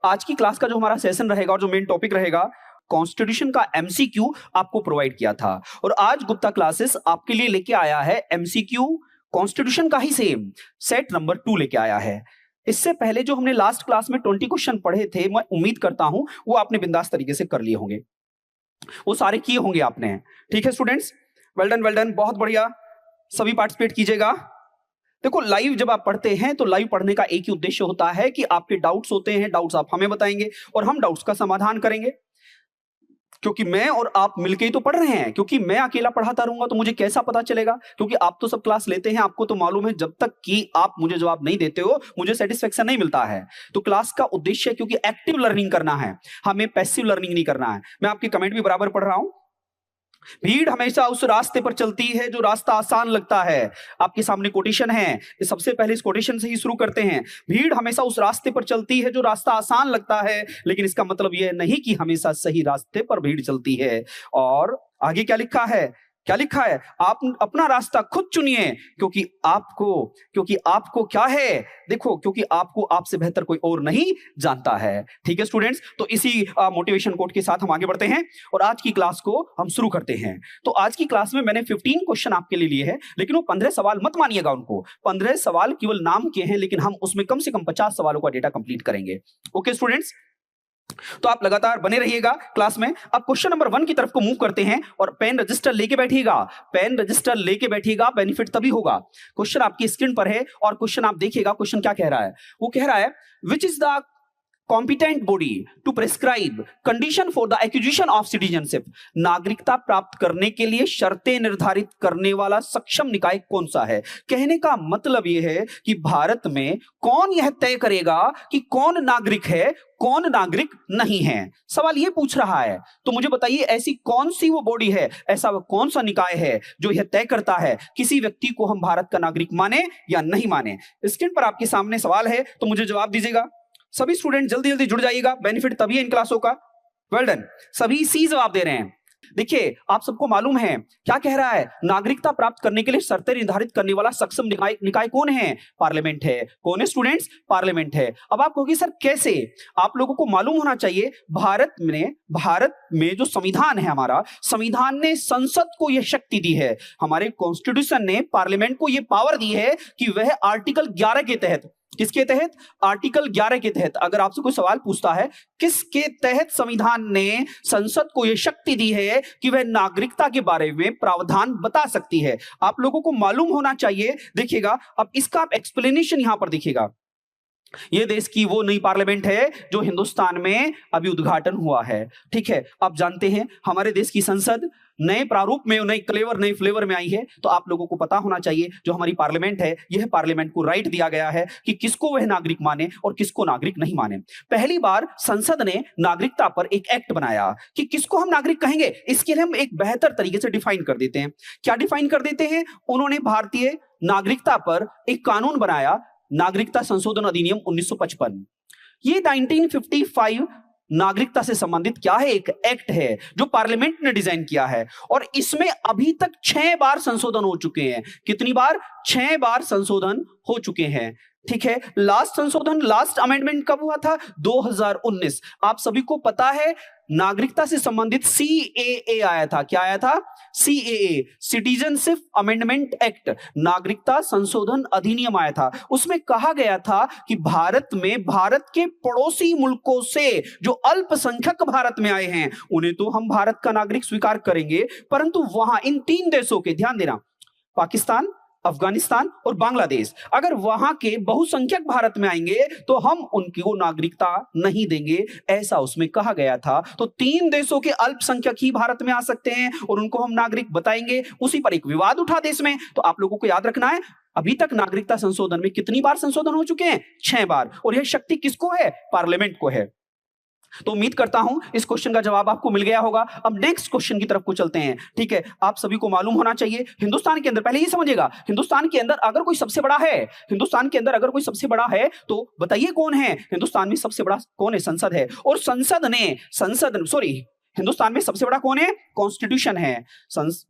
आज की क्लास का जो हमारा सेशन रहेगा और जो मेन टॉपिक रहेगा, कॉन्स्टिट्यूशन का एमसीक्यू आपको प्रोवाइड किया था और आज गुप्ता क्लासेस आपके लिए लेके आया है एमसीक्यू कॉन्स्टिट्यूशन का ही सेम सेट नंबर 2 लेके आया है। इससे पहले जो हमने लास्ट क्लास में 20 क्वेश्चन पढ़े थे, मैं उम्मीद करता हूं वो आपने बिंदास तरीके से कर लिए होंगे, वो सारे किए होंगे आपने। ठीक है स्टूडेंट्स, वेल डन, बहुत बढ़िया, सभी पार्टिसिपेट कीजिएगा। देखो, लाइव जब आप पढ़ते हैं तो लाइव पढ़ने का एक ही उद्देश्य होता है कि आपके डाउट्स होते हैं, डाउट्स आप हमें बताएंगे और हम डाउट्स का समाधान करेंगे, क्योंकि मैं और आप मिलके ही तो पढ़ रहे हैं। क्योंकि मैं अकेला पढ़ाता रहूंगा तो मुझे कैसा पता चलेगा, क्योंकि आप तो सब क्लास लेते हैं, आपको तो मालूम है जब तक कि आप मुझे जवाब नहीं देते हो मुझे सेटिस्फेक्शन नहीं मिलता है। तो क्लास का उद्देश्य क्योंकि एक्टिव लर्निंग करना है, हमें पैसिव लर्निंग नहीं करना है। मैं आपके कमेंट भी बराबर पढ़ रहा हूं। भीड़ हमेशा उस रास्ते पर चलती है जो रास्ता आसान लगता है। आपके सामने कोटेशन है, सबसे पहले इस कोटेशन से ही शुरू करते हैं। भीड़ हमेशा उस रास्ते पर चलती है जो रास्ता आसान लगता है, लेकिन इसका मतलब यह नहीं कि हमेशा सही रास्ते पर भीड़ चलती है। और आगे क्या लिखा है, क्या लिखा है, आप अपना रास्ता खुद चुनिए, क्योंकि आपको क्या है, देखो, क्योंकि आपको आपसे बेहतर कोई और नहीं जानता है। ठीक है स्टूडेंट्स, तो इसी मोटिवेशन कोट के साथ हम आगे बढ़ते हैं और आज की क्लास को हम शुरू करते हैं। तो आज की क्लास में मैंने 15 क्वेश्चन आपके लिए लिए हैं, लेकिन वो 15 सवाल मत मानिएगा उनको। 15 सवाल केवल नाम के हैं, लेकिन हम उसमें कम से कम 50 सवालों का डेटा कंप्लीट करेंगे। ओके स्टूडेंट्स, तो आप लगातार बने रहिएगा क्लास में। अब क्वेश्चन नंबर 1 की तरफ को मूव करते हैं और पेन रजिस्टर लेके बैठिएगा। पेन रजिस्टर लेके बैठिएगा, बेनिफिट तभी होगा। क्वेश्चन आपकी स्क्रीन पर है और क्वेश्चन आप देखिएगा। क्वेश्चन क्या कह रहा है, वो कह रहा है which is the competent body to prescribe condition for the acquisition of citizenship। नागरिकता प्राप्त करने के लिए शर्तें निर्धारित करने वाला सक्षम निकाय कौन सा है। कहने का मतलब यह है कि भारत में कौन यह तय करेगा कि कौन नागरिक है, कौन नागरिक नहीं है। सवाल यह पूछ रहा है, तो मुझे बताइए ऐसी कौन सी वो बॉडी है, ऐसा वो कौन सा निकाय है जो यह तय करता है किसी व्यक्ति को हम भारत का नागरिक माने या नहीं माने। स्क्रीन पर आपके सामने सवाल है, तो मुझे जवाब दीजिएगा। सभी स्टूडेंट जल्दी जल्दी जुड़ जाइएगा, बेनिफिट तभी है इन क्लासों का। वेल डन, सभी सी जवाब दे रहे हैं। देखिए, आप सबको मालूम है क्या कह रहा है, नागरिकता प्राप्त करने के लिए शर्तें निर्धारित करने वाला सक्षम निकाय कौन है, पार्लियामेंट है। कौन है स्टूडेंट्स, पार्लियामेंट है। अब आप कहोगे सर कैसे, आप लोगों को मालूम होना चाहिए भारत में जो संविधान है हमारा, संविधान ने संसद को यह शक्ति दी है, हमारे कॉन्स्टिट्यूशन ने पार्लियामेंट को यह पावर दी है कि वह आर्टिकल 11 के तहत, किसके तहत, आर्टिकल 11 के तहत, अगर आपसे कोई सवाल पूछता है किसके तहत संविधान ने संसद को यह शक्ति दी है कि वह नागरिकता के बारे में प्रावधान बता सकती है, आप लोगों को मालूम होना चाहिए। देखिएगा, अब इसका आप एक्सप्लेनेशन यहां पर देखिएगा। यह देश की वो नई पार्लियामेंट है जो हिंदुस्तान में अभी उद्घाटन हुआ है। ठीक है, आप जानते हैं हमारे देश की संसद नए प्रारूप में, नए फ्लेवर में आई है। तो आप लोगों को पता होना चाहिए जो हमारी पार्लियामेंट है, यह पार्लियामेंट को राइट दिया गया है कि किसको वह नागरिक माने और किसको नागरिक नहीं माने। पहली बार संसद ने नागरिकता पर एक एक्ट बनाया कि किसको हम नागरिक कहेंगे, इसके लिए हम एक बेहतर तरीके से डिफाइन कर देते हैं। क्या डिफाइन कर देते हैं, उन्होंने भारतीय नागरिकता पर एक कानून बनाया, नागरिकता संशोधन अधिनियम 1955। ये 1955 नागरिकता से संबंधित क्या है, एक एक्ट है जो पार्लियामेंट ने डिजाइन किया है और इसमें अभी तक 6 बार संशोधन हो चुके हैं। कितनी बार, 6 बार संशोधन हो चुके हैं। ठीक है, लास्ट संशोधन, लास्ट अमेंडमेंट कब हुआ था, 2019। आप सभी को पता है नागरिकता से संबंधित CAA आया था। क्या आया था, CAA, सिटीजनशिप अमेंडमेंट एक्ट, नागरिकता संशोधन अधिनियम आया था। उसमें कहा गया था कि भारत के पड़ोसी मुल्कों से जो अल्पसंख्यक भारत में आए हैं उन्हें तो हम भारत का नागरिक स्वीकार करेंगे, परंतु वहां इन 3 देशों के, ध्यान देना, पाकिस्तान, अफगानिस्तान और बांग्लादेश, अगर वहां के बहुसंख्यक भारत में आएंगे तो हम उनको नागरिकता नहीं देंगे, ऐसा उसमें कहा गया था। तो 3 देशों के अल्पसंख्यक ही भारत में आ सकते हैं और उनको हम नागरिक बताएंगे। उसी पर एक विवाद उठा देश में। तो आप लोगों को याद रखना है, अभी तक नागरिकता संशोधन में कितनी बार संशोधन हो चुके हैं, 6 बार, और यह शक्ति किसको है, पार्लियामेंट को है। तो उम्मीद करता हूं इस क्वेश्चन का जवाब आपको मिल गया होगा। अब नेक्स्ट क्वेश्चन की तरफ को चलते हैं। ठीक है, आप सभी को मालूम होना चाहिए हिंदुस्तान के अंदर, पहले ये समझिएगा, हिंदुस्तान के अंदर अगर कोई सबसे बड़ा है, हिंदुस्तान के अंदर अगर कोई सबसे बड़ा है तो बताइए कौन है, हिंदुस्तान में सबसे बड़ा कौन है, संसद है। और हिंदुस्तान में सबसे बड़ा कौन है? कॉन्स्टिट्यूशन है।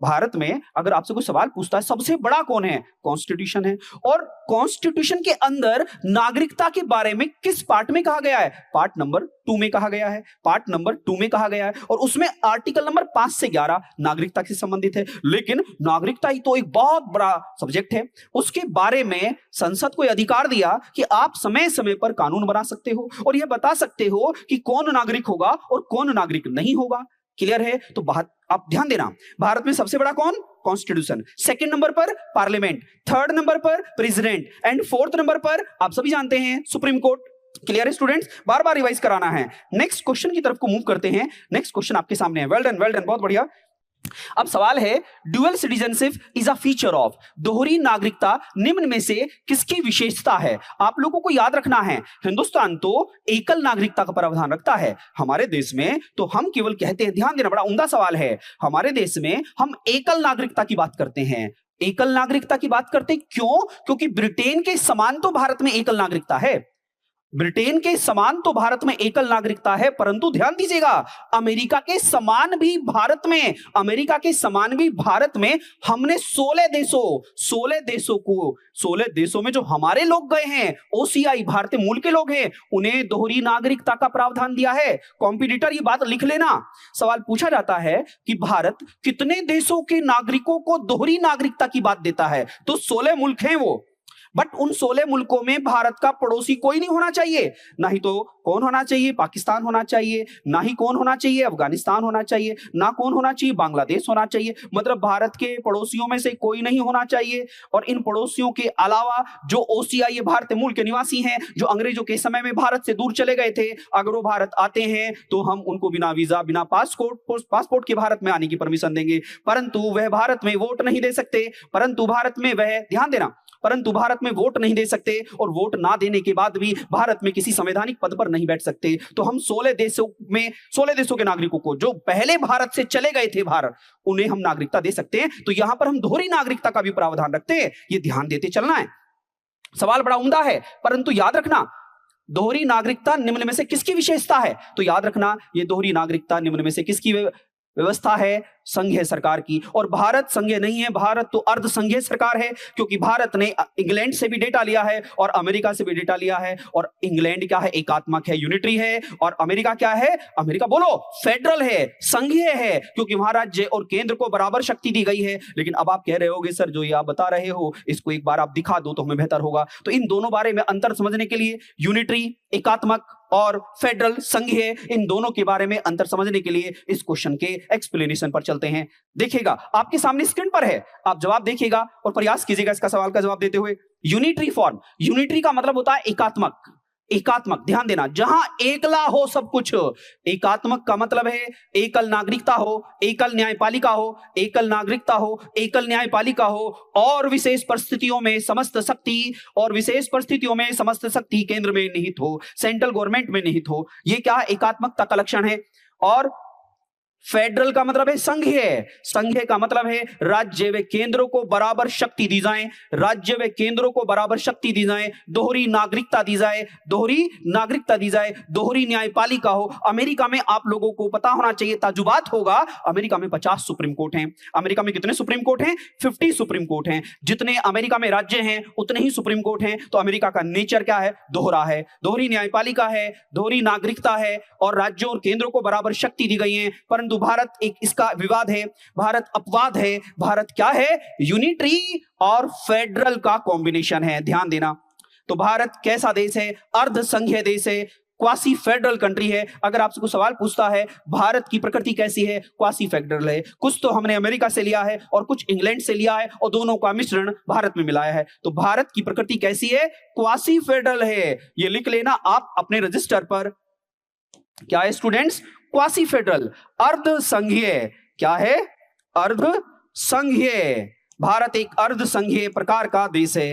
भारत में अगर आपसे कोई सवाल पूछता है सबसे बड़ा कौन है? कॉन्स्टिट्यूशन है। और कॉन्स्टिट्यूशन के अंदर नागरिकता के बारे में किस पार्ट में कहा गया है? पार्ट नंबर 2 में कहा गया है। पार्ट नंबर 2 में कहा गया है और उसमें आर्टिकल नंबर 5 से 11 नागरिकता से संबंधित है। लेकिन नागरिकता ही तो एक बहुत बड़ा सब्जेक्ट है, उसके बारे में संसद को अधिकार दिया कि आप समय समय पर कानून बना सकते हो और यह बता सकते हो कि कौन नागरिक होगा और कौन नागरिक नहीं होगा। क्लियर है? तो बात आप ध्यान देना, भारत में सबसे बड़ा कौन? कॉन्स्टिट्यूशन। सेकंड नंबर पर पार्लियामेंट, थर्ड नंबर पर प्रेसिडेंट एंड फोर्थ नंबर पर आप सभी जानते हैं सुप्रीम कोर्ट। क्लियर है स्टूडेंट्स? बार बार रिवाइज कराना है। नेक्स्ट क्वेश्चन की तरफ को मूव करते हैं। नेक्स्ट क्वेश्चन आपके सामने है। वेल डन, बहुत बढ़िया। अब सवाल है, dual citizenship is a feature of, दोहरी नागरिकता निम्न में से किसकी विशेषता है? आप लोगों को याद रखना है, हिंदुस्तान तो एकल नागरिकता का प्रावधान रखता है। हमारे देश में तो हम केवल कहते हैं, ध्यान देना, बड़ा उम्दा सवाल है, हमारे देश में हम एकल नागरिकता की बात करते हैं। एकल नागरिकता की बात करते क्यों? क्योंकि ब्रिटेन के समान तो भारत में एकल नागरिकता है, ब्रिटेन के समान तो भारत में एकल नागरिकता है, परंतु ध्यान दीजिएगा, अमेरिका के समान भी भारत में, अमेरिका के समान भी भारत में हमने 16 देशों में जो हमारे लोग गए हैं, ओसीआई भारतीय मूल के लोग हैं, उन्हें दोहरी नागरिकता का प्रावधान दिया है। कॉम्पिटिटर ये बात लिख लेना, सवाल पूछा जाता है कि भारत कितने देशों के नागरिकों को दोहरी नागरिकता की बात देता है, तो 16 मुल्क हैं वो। बट उन 16 मुल्कों में भारत का पड़ोसी कोई नहीं होना चाहिए। ना ही तो कौन होना चाहिए? पाकिस्तान होना चाहिए, ना ही कौन होना चाहिए? अफगानिस्तान होना चाहिए, ना कौन होना चाहिए? बांग्लादेश होना चाहिए। मतलब भारत के पड़ोसियों में से कोई नहीं होना चाहिए। और इन पड़ोसियों के अलावा जो ओसीआई भारतीय मूल के निवासी हैं, जो अंग्रेजों के समय में भारत से दूर चले गए थे, अगर वो भारत आते हैं तो हम उनको बिना वीजा, बिना पासपोर्ट के भारत में आने की परमिशन देंगे। परंतु वह भारत में वोट नहीं दे सकते, परंतु भारत में वह, ध्यान देना, परंतु भारत में वोट नहीं दे सकते और वोट ना देने के बाद भी भारत में किसी संवैधानिक पद पर नहीं बैठ सकते। तो हम 16 देशों के नागरिकों को, जो पहले भारत से चले गए थे भारत, उन्हें हम नागरिकता दे सकते हैं। तो यहां पर हम दोहरी नागरिकता का भी प्रावधान रखते हैं, ये ध्यान देते चलना है। सवाल बड़ा उम्दा है, परंतु याद रखना, दोहरी नागरिकता निम्न में से किसकी विशेषता है? तो याद रखना, ये दोहरी नागरिकता निम्न में से किसकी व्यवस्था है? संघीय सरकार की। और भारत संघीय नहीं है, भारत तो अर्ध संघीय सरकार है, क्योंकि भारत ने इंग्लैंड से भी डेटा लिया है और अमेरिका से भी डेटा लिया है। और इंग्लैंड क्या है? एकात्मक है, यूनिटरी है। और अमेरिका क्या है? अमेरिका बोलो, फेडरल है, संघीय है, क्योंकि वहां राज्य और केंद्र को बराबर शक्ति दी गई है। लेकिन अब आप कह रहे होगे सर, जो ये आप बता रहे हो इसको एक बार आप दिखा दो तो हमें बेहतर होगा। तो इन दोनों बारे में अंतर समझने के लिए, यूनिटरी एकात्मक और फेडरल संघीय, इन दोनों के बारे में अंतर समझने के लिए इस क्वेश्चन के एक्सप्लेनेशन पर चलते हैं। देखिएगा, आपके सामने स्क्रीन पर है, आप जवाब देखिएगा और प्रयास कीजिएगा इसका सवाल का जवाब देते हुए। यूनिटरी फॉर्म, यूनिटरी का मतलब होता है एकात्मक। एकात्मक, ध्यान देना, जहां एकला हो सब कुछ। एकात्मक का मतलब है एकल नागरिकता हो, एकल न्यायपालिका हो, एकल नागरिकता हो, एकल न्यायपालिका हो, और विशेष परिस्थितियों में समस्त शक्ति केंद्र में निहित हो, सेंट्रल गवर्नमेंट में निहित हो। यह क्या है? एकात्मकता का लक्षण है। और फेडरल का मतलब है संघीय। संघीय का मतलब है राज्य व केंद्रों को बराबर शक्ति दी जाए, राज्य व केंद्रों को बराबर शक्ति दी जाए, दोहरी नागरिकता दी जाए, दोहरी न्यायपालिका हो। अमेरिका में आप लोगों को पता होना चाहिए, ताजुबात होगा, अमेरिका में 50 सुप्रीम कोर्ट हैं। अमेरिका में कितने सुप्रीम कोर्ट हैं? 50 सुप्रीम कोर्ट हैं। जितने अमेरिका में राज्य हैं उतने ही सुप्रीम कोर्ट हैं। तो अमेरिका का नेचर क्या है? दोहरा है, दोहरी न्यायपालिका है, दोहरी नागरिकता है, और राज्यों और केंद्रों को बराबर शक्ति दी गई है। परंतु भारत एक, इसका विवाद है, भारत अपवाद है। भारत क्या है? यूनिटरी और फेडरल का कॉम्बिनेशन है, ध्यान देना। तो भारत कैसा देश है? अर्ध संघीय देश है, क्वासी फेडरल कंट्री है। अगर आपसे कोई सवाल पूछता है भारत की प्रकृति कैसी है, क्वासी फेडरल है। कुछ तो हमने अमेरिका से लिया है और कुछ इंग्लैंड से लिया है और दोनों का मिश्रण भारत में मिलाया है। तो भारत की प्रकृति कैसी है? क्वासी फेडरल है। ये लिख लेना आप अपने रजिस्टर पर। क्या है स्टूडेंट्स? क्वासी फेडरल, अर्ध संघीय। क्या है? अर्ध संघीय। भारत एक अर्ध संघीय प्रकार का देश है।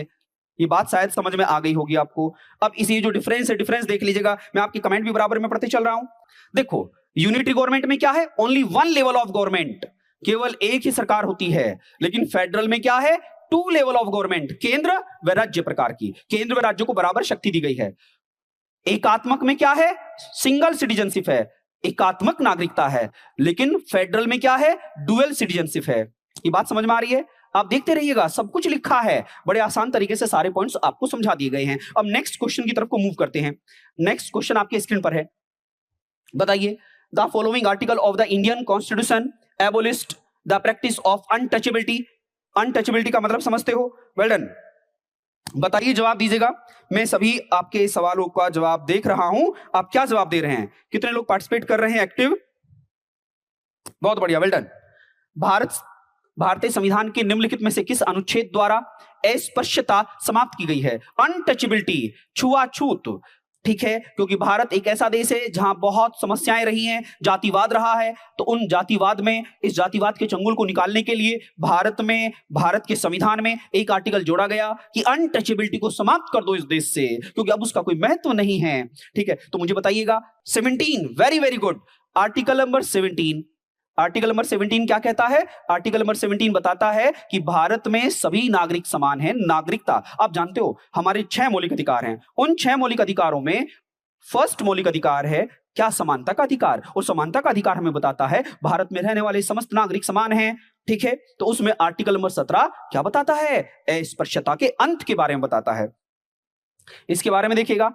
ये बात शायद समझ में आ गई होगी आपको। अब इसी जो डिफरेंस है, डिफरेंस देख लीजिएगा, मैं आपकी कमेंट भी बराबर में पढ़ते चल रहा हूं। देखो, यूनिटरी गवर्नमेंट में क्या है? Only one level of government, केवल एक ही सरकार होती है। लेकिन फेडरल में क्या है? 2 लेवल ऑफ गवर्नमेंट, केंद्र व राज्य प्रकार की, केंद्र व राज्यों को बराबर शक्ति दी गई है। एकात्मक में क्या है? सिंगल सिटीजनशिप है, एकात्मक नागरिकता है, लेकिन फेडरल में क्या है, डुअल सिटीजनशिप है। ये बात समझ में आ रही है? आप देखते रहिएगा, सब कुछ लिखा है, बड़े आसान तरीके से सारे पॉइंट्स आपको समझा दिए गए हैं। अब नेक्स्ट क्वेश्चन की तरफ को मूव करते हैं। नेक्स्ट क्वेश्चन आपके स्क्रीन पर है, बताइए, the following article of the Indian constitution एबोलिश्ड the practice of untouchability. Untouchability का मतलब समझते हो? वेल डन, बताइए, जवाब दीजिएगा। मैं सभी आपके सवालों का जवाब देख रहा हूं, आप क्या जवाब दे रहे हैं? कितने लोग पार्टिसिपेट कर रहे हैं एक्टिव? बहुत बढ़िया, वेल डन। भारतीय संविधान के निम्नलिखित में से किस अनुच्छेद द्वारा अस्पृश्यता समाप्त की गई है? अनटचेबिलिटी, छुआछूत, ठीक है, क्योंकि भारत एक ऐसा देश है जहां बहुत समस्याएं रही हैं, जातिवाद रहा है, तो उन जातिवाद में, इस जातिवाद के चंगुल को निकालने के लिए भारत के संविधान में एक आर्टिकल जोड़ा गया कि अनटचेबिलिटी को समाप्त कर दो इस देश से, क्योंकि अब उसका कोई महत्व नहीं है। ठीक है, तो मुझे बताइएगा 17, very very good, article number 17। Article number 17 क्या कहता है? आर्टिकल नंबर 17 बताता है कि भारत में सभी नागरिक समान हैं। नागरिकता, आप जानते हो हमारे 6 मौलिक अधिकार हैं, उन 6 मौलिक अधिकारों में फर्स्ट मौलिक अधिकार है क्या? समानता का अधिकार। और समानता का अधिकार हमें बताता है भारत में रहने वाले समस्त नागरिक समान हैं। ठीक है, तो उसमें आर्टिकल नंबर 17 क्या बताता है? अस्पृश्यता के अंत के बारे में बताता है। इसके बारे में देखिएगा,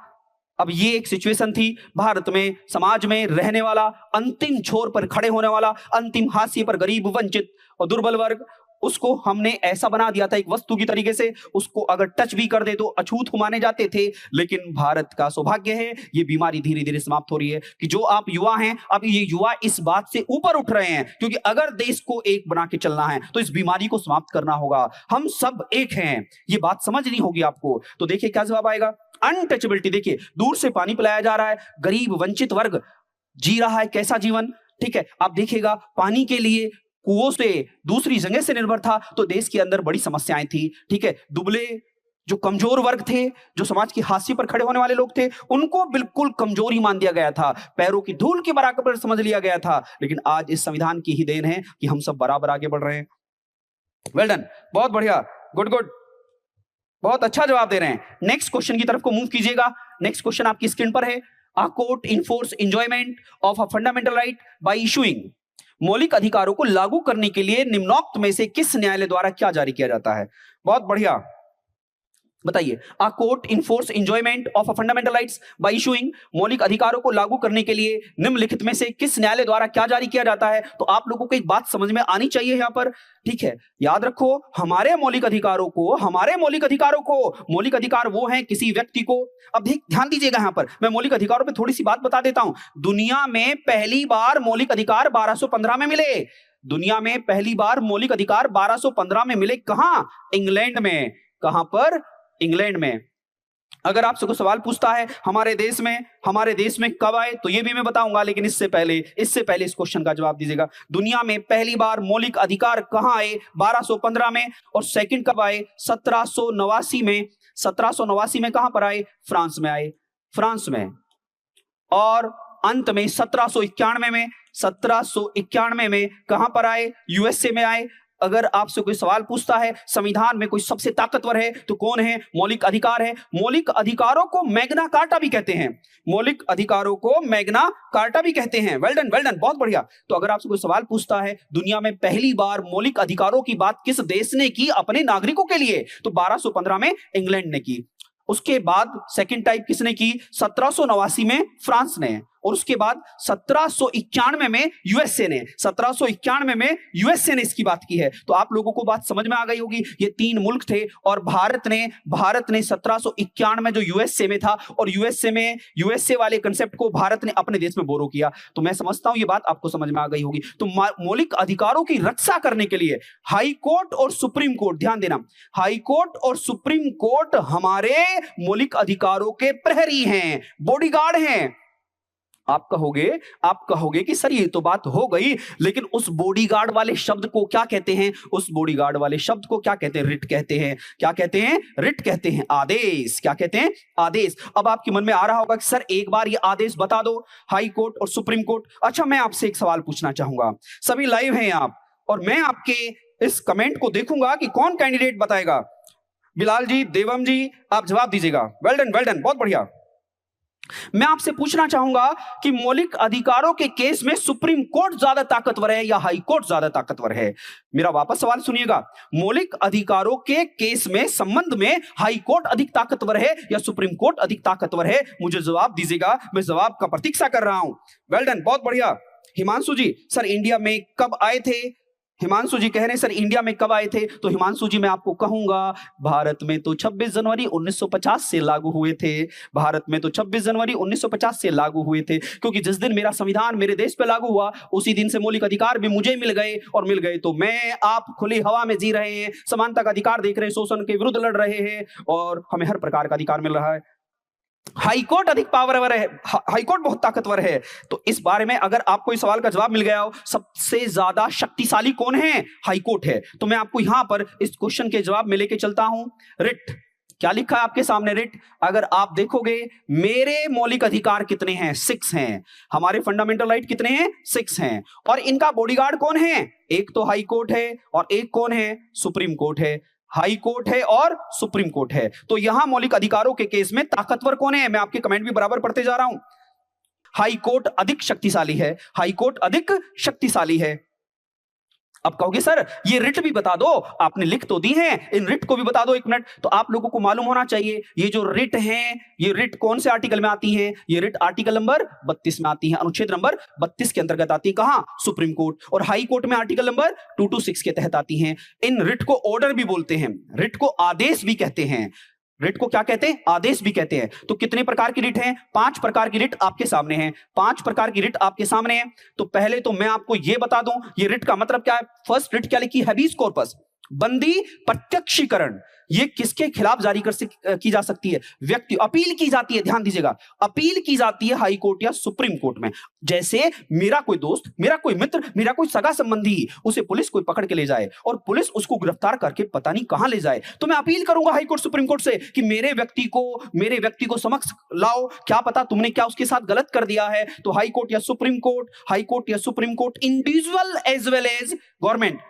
अब ये एक सिचुएशन थी, भारत में समाज में रहने वाला, अंतिम छोर पर खड़े होने वाला, अंतिम हाशिए पर गरीब, वंचित और दुर्बल वर्ग, उसको हमने ऐसा बना दिया था एक वस्तु की तरीके से, उसको अगर टच भी कर दे तो अछूत माने जाते थे। लेकिन भारत का सौभाग्य है, ये बीमारी धीरे धीरे समाप्त हो रही है कि जो आप युवा हैं, अब ये युवा इस बात से ऊपर उठ रहे हैं, क्योंकि अगर देश को एक बना के चलना है तो इस बीमारी को समाप्त करना होगा। हम सब एक हैं, ये बात समझनी होगी आपको। तो देखिए क्या जवाब आएगा? अनटचेबिलिटी। देखिए, दूर से पानी पिलाया जा रहा है, गरीब वंचित वर्ग जी रहा है कैसा जीवन। ठीक है, आप देखिएगा, पानी के लिए कुओं से दूसरी जगह से निर्भर था, तो देश के अंदर बड़ी समस्याएं थी। ठीक है, दुबले जो कमजोर वर्ग थे, जो समाज की हाशिए पर खड़े होने वाले लोग थे, उनको बिल्कुल कमजोरी मान दिया गया था, पैरों की धूल के बराबर समझ लिया गया था। लेकिन आज इस संविधान की ही देन है कि हम सब बराबर आगे बढ़ रहे हैं। वेल डन, बहुत बढ़िया, गुड गुड, बहुत अच्छा जवाब दे रहे हैं। नेक्स्ट क्वेश्चन की तरफ को मूव कीजिएगा। नेक्स्ट क्वेश्चन आपकी स्क्रीन पर है, a court enforce enjoyment of a fundamental right bye issuing. मौलिक अधिकारों को लागू करने के लिए निम्नोक्त में से किस न्यायालय द्वारा क्या जारी किया जाता है? बहुत बढ़िया, बताइए। A court enforce enjoyment of a fundamental rights bye issuing, मौलिक अधिकारों को लागू करने के लिए निम्नलिखित में से किस न्यायालय द्वारा क्या जारी किया जाता है? तो आप लोगों को एक बात समझ में आनी चाहिए यहां पर। ठीक है, याद रखो, हमारे मौलिक अधिकारों को, मौलिक अधिकार वो हैं किसी व्यक्ति को, अब ध्यान दीजिएगा यहां पर, मैं मौलिक अधिकारों पे थोड़ी सी बात बता देता हूं। दुनिया में पहली बार मौलिक अधिकार 1215 में मिले। दुनिया में पहली बार मौलिक अधिकार 1215 में मिले। कहां? इंग्लैंड में। कहां पर? इंग्लैंड में। अगर आपसे कोई सवाल पूछता है हमारे देश में कब आए, तो ये भी मैं बताऊंगा, लेकिन इससे पहले इस क्वेश्चन का जवाब दीजिएगा। दुनिया में पहली बार मौलिक अधिकार कहां आए? 1215 में। और सेकंड कब आए? 1789 में। 1789 में कहां पर आए? फ्रांस में आए, फ्रांस में। और अंत में 1791 में, 1791 में कहां पर आए? यूएसए में आए। अगर आपसे कोई सवाल पूछता है संविधान में कोई सबसे ताकतवर है, तो कौन है? मौलिक अधिकार है। मौलिक अधिकारों को मैग्ना कार्टा भी कहते हैं। मौलिक अधिकारों को मैग्ना कार्टा भी कहते हैं। वेल डन, वेल डन, बहुत बढ़िया। तो अगर आपसे कोई सवाल पूछता है दुनिया में पहली बार मौलिक अधिकारों की बात किस देश ने की अपने नागरिकों के लिए, तो 1215 में इंग्लैंड ने की। उसके बाद सेकंड टाइप किसने की? 1789 में फ्रांस ने। और उसके बाद 1791 में यूएसए ने। 1791 में यूएसए ने इसकी बात की है। तो आप लोगों को बात समझ में आ गई होगी। ये 3 मुल्क थे, और भारत ने 1791 में जो यूएसए में था, और यूएसए वाले कंसेप्ट को भारत ने अपने देश में बोरो किया। तो मैं समझता हूं ये बात आपको समझ में आ गई होगी। तो मौलिक अधिकारों की रक्षा करने के लिए हाई कोर्ट और सुप्रीम कोर्ट, ध्यान देना, हाई कोर्ट और सुप्रीम कोर्ट हमारे मौलिक अधिकारों के प्रहरी हैं, बॉडीगार्ड हैं। आप कहोगे कि सर ये तो बात हो गई, लेकिन उस बॉडीगार्ड वाले शब्द को क्या कहते हैं? उस बॉडीगार्ड वाले शब्द को क्या कहते हैं? रिट कहते हैं। क्या कहते हैं? रिट कहते हैं, आदेश। क्या कहते हैं? आदेश। अब आपके मन में आ रहा होगा कि सर एक बार ये आदेश बता दो, हाई कोर्ट और सुप्रीम कोर्ट। अच्छा, मैं आपसे एक सवाल पूछना चाहूंगा, सभी लाइव हैं आप, और मैं आपके इस कमेंट को देखूंगा कि कौन कैंडिडेट बताएगा। बिलाल जी, देवम जी, आप जवाब दीजिएगा। वेल डन, बहुत बढ़िया। मैं आपसे पूछना चाहूंगा कि मौलिक अधिकारों के केस में सुप्रीम कोर्ट ज्यादा ताकतवर है या हाई कोर्ट ज्यादा ताकतवर है? मेरा वापस सवाल सुनिएगा, मौलिक अधिकारों के केस में संबंध में हाई कोर्ट अधिक ताकतवर है या सुप्रीम कोर्ट अधिक ताकतवर है? मुझे जवाब दीजिएगा, मैं जवाब का प्रतीक्षा कर रहा हूं। वेल डन, बहुत बढ़िया। हिमांशु जी, सर इंडिया में कब आए थे? हिमांशु जी कह रहे हैं सर इंडिया में कब आए थे? तो हिमांशु जी मैं आपको कहूंगा, भारत में तो 26 जनवरी 1950 से लागू हुए थे। भारत में तो 26 जनवरी 1950 से लागू हुए थे, क्योंकि जिस दिन मेरा संविधान मेरे देश पे लागू हुआ उसी दिन से मौलिक अधिकार भी मुझे मिल गए, और मिल गए तो मैं आप खुली हवा में जी रहे हैं, समानता का अधिकार देख रहे हैं, शोषण के विरुद्ध लड़ रहे हैं, और हमें हर प्रकार का अधिकार मिल रहा है। हाई कोर्ट अधिक पावरवर है, हाई कोर्ट बहुत ताकतवर है। तो इस बारे में अगर आपको इस सवाल का जवाब मिल गया हो, सबसे ज्यादा शक्तिशाली कौन है? हाई कोर्ट है। तो मैं आपको यहां पर इस क्वेश्चन के जवाब में लेके चलता हूं। रिट, क्या लिखा है आपके सामने? रिट। अगर आप देखोगे मेरे मौलिक अधिकार कितने हैं? 6 हैं। हमारे फंडामेंटल राइट कितने हैं? 6 हैं। और इनका बॉडीगार्ड कौन है? एक तो हाई कोर्ट है और एक कौन है? सुप्रीम कोर्ट है। हाई कोर्ट है और सुप्रीम कोर्ट है। तो यहां मौलिक अधिकारों के केस में ताकतवर कौन है? मैं आपके कमेंट भी बराबर पढ़ते जा रहा हूं। हाई कोर्ट अधिक शक्तिशाली है, हाई कोर्ट अधिक शक्तिशाली है। अब कहोगे सर ये रिट भी बता दो, आपने लिख तो दी है, इन रिट को भी बता दो। 1 मिनट, तो आप लोगों को मालूम होना चाहिए ये जो रिट हैं, ये रिट कौन से आर्टिकल में आती हैं? ये रिट आर्टिकल नंबर 32 में आती है, अनुच्छेद नंबर 32 के अंतर्गत आती है। कहां? Supreme court. और हाई कोर्ट में आर्टिकल नंबर 226 के तहत आती हैं। इन रिट को ऑर्डर भी बोलते हैं, रिट को आदेश भी कहते हैं। रिट को क्या कहते हैं? आदेश भी कहते हैं। तो कितने प्रकार की रिट हैं? 5 प्रकार की रिट आपके सामने हैं। 5 प्रकार की रिट आपके सामने है। तो पहले तो मैं आपको यह बता दूं ये रिट का मतलब क्या है। फर्स्ट रिट क्या लिखी? हैबीस कॉर्पस, बंदी प्रत्यक्षीकरण। ये किसके खिलाफ जारी की जा सकती है? व्यक्ति, अपील की जाती है, ध्यान दीजिएगा, अपील की जाती है हाई कोर्ट या सुप्रीम कोर्ट में। जैसे मेरा कोई दोस्त, मेरा कोई मित्र, मेरा कोई सगा संबंधी, उसे पुलिस कोई पकड़ के ले जाए और पुलिस उसको गिरफ्तार करके पता नहीं कहां ले जाए, तो मैं अपील करूंगा हाई कोर्ट सुप्रीम कोर्ट से कि मेरे व्यक्ति को समक्ष लाओ, क्या पता तुमने क्या उसके साथ गलत कर दिया है। तो हाई कोर्ट या सुप्रीम कोर्ट, हाई कोर्ट या supreme court individual as well as government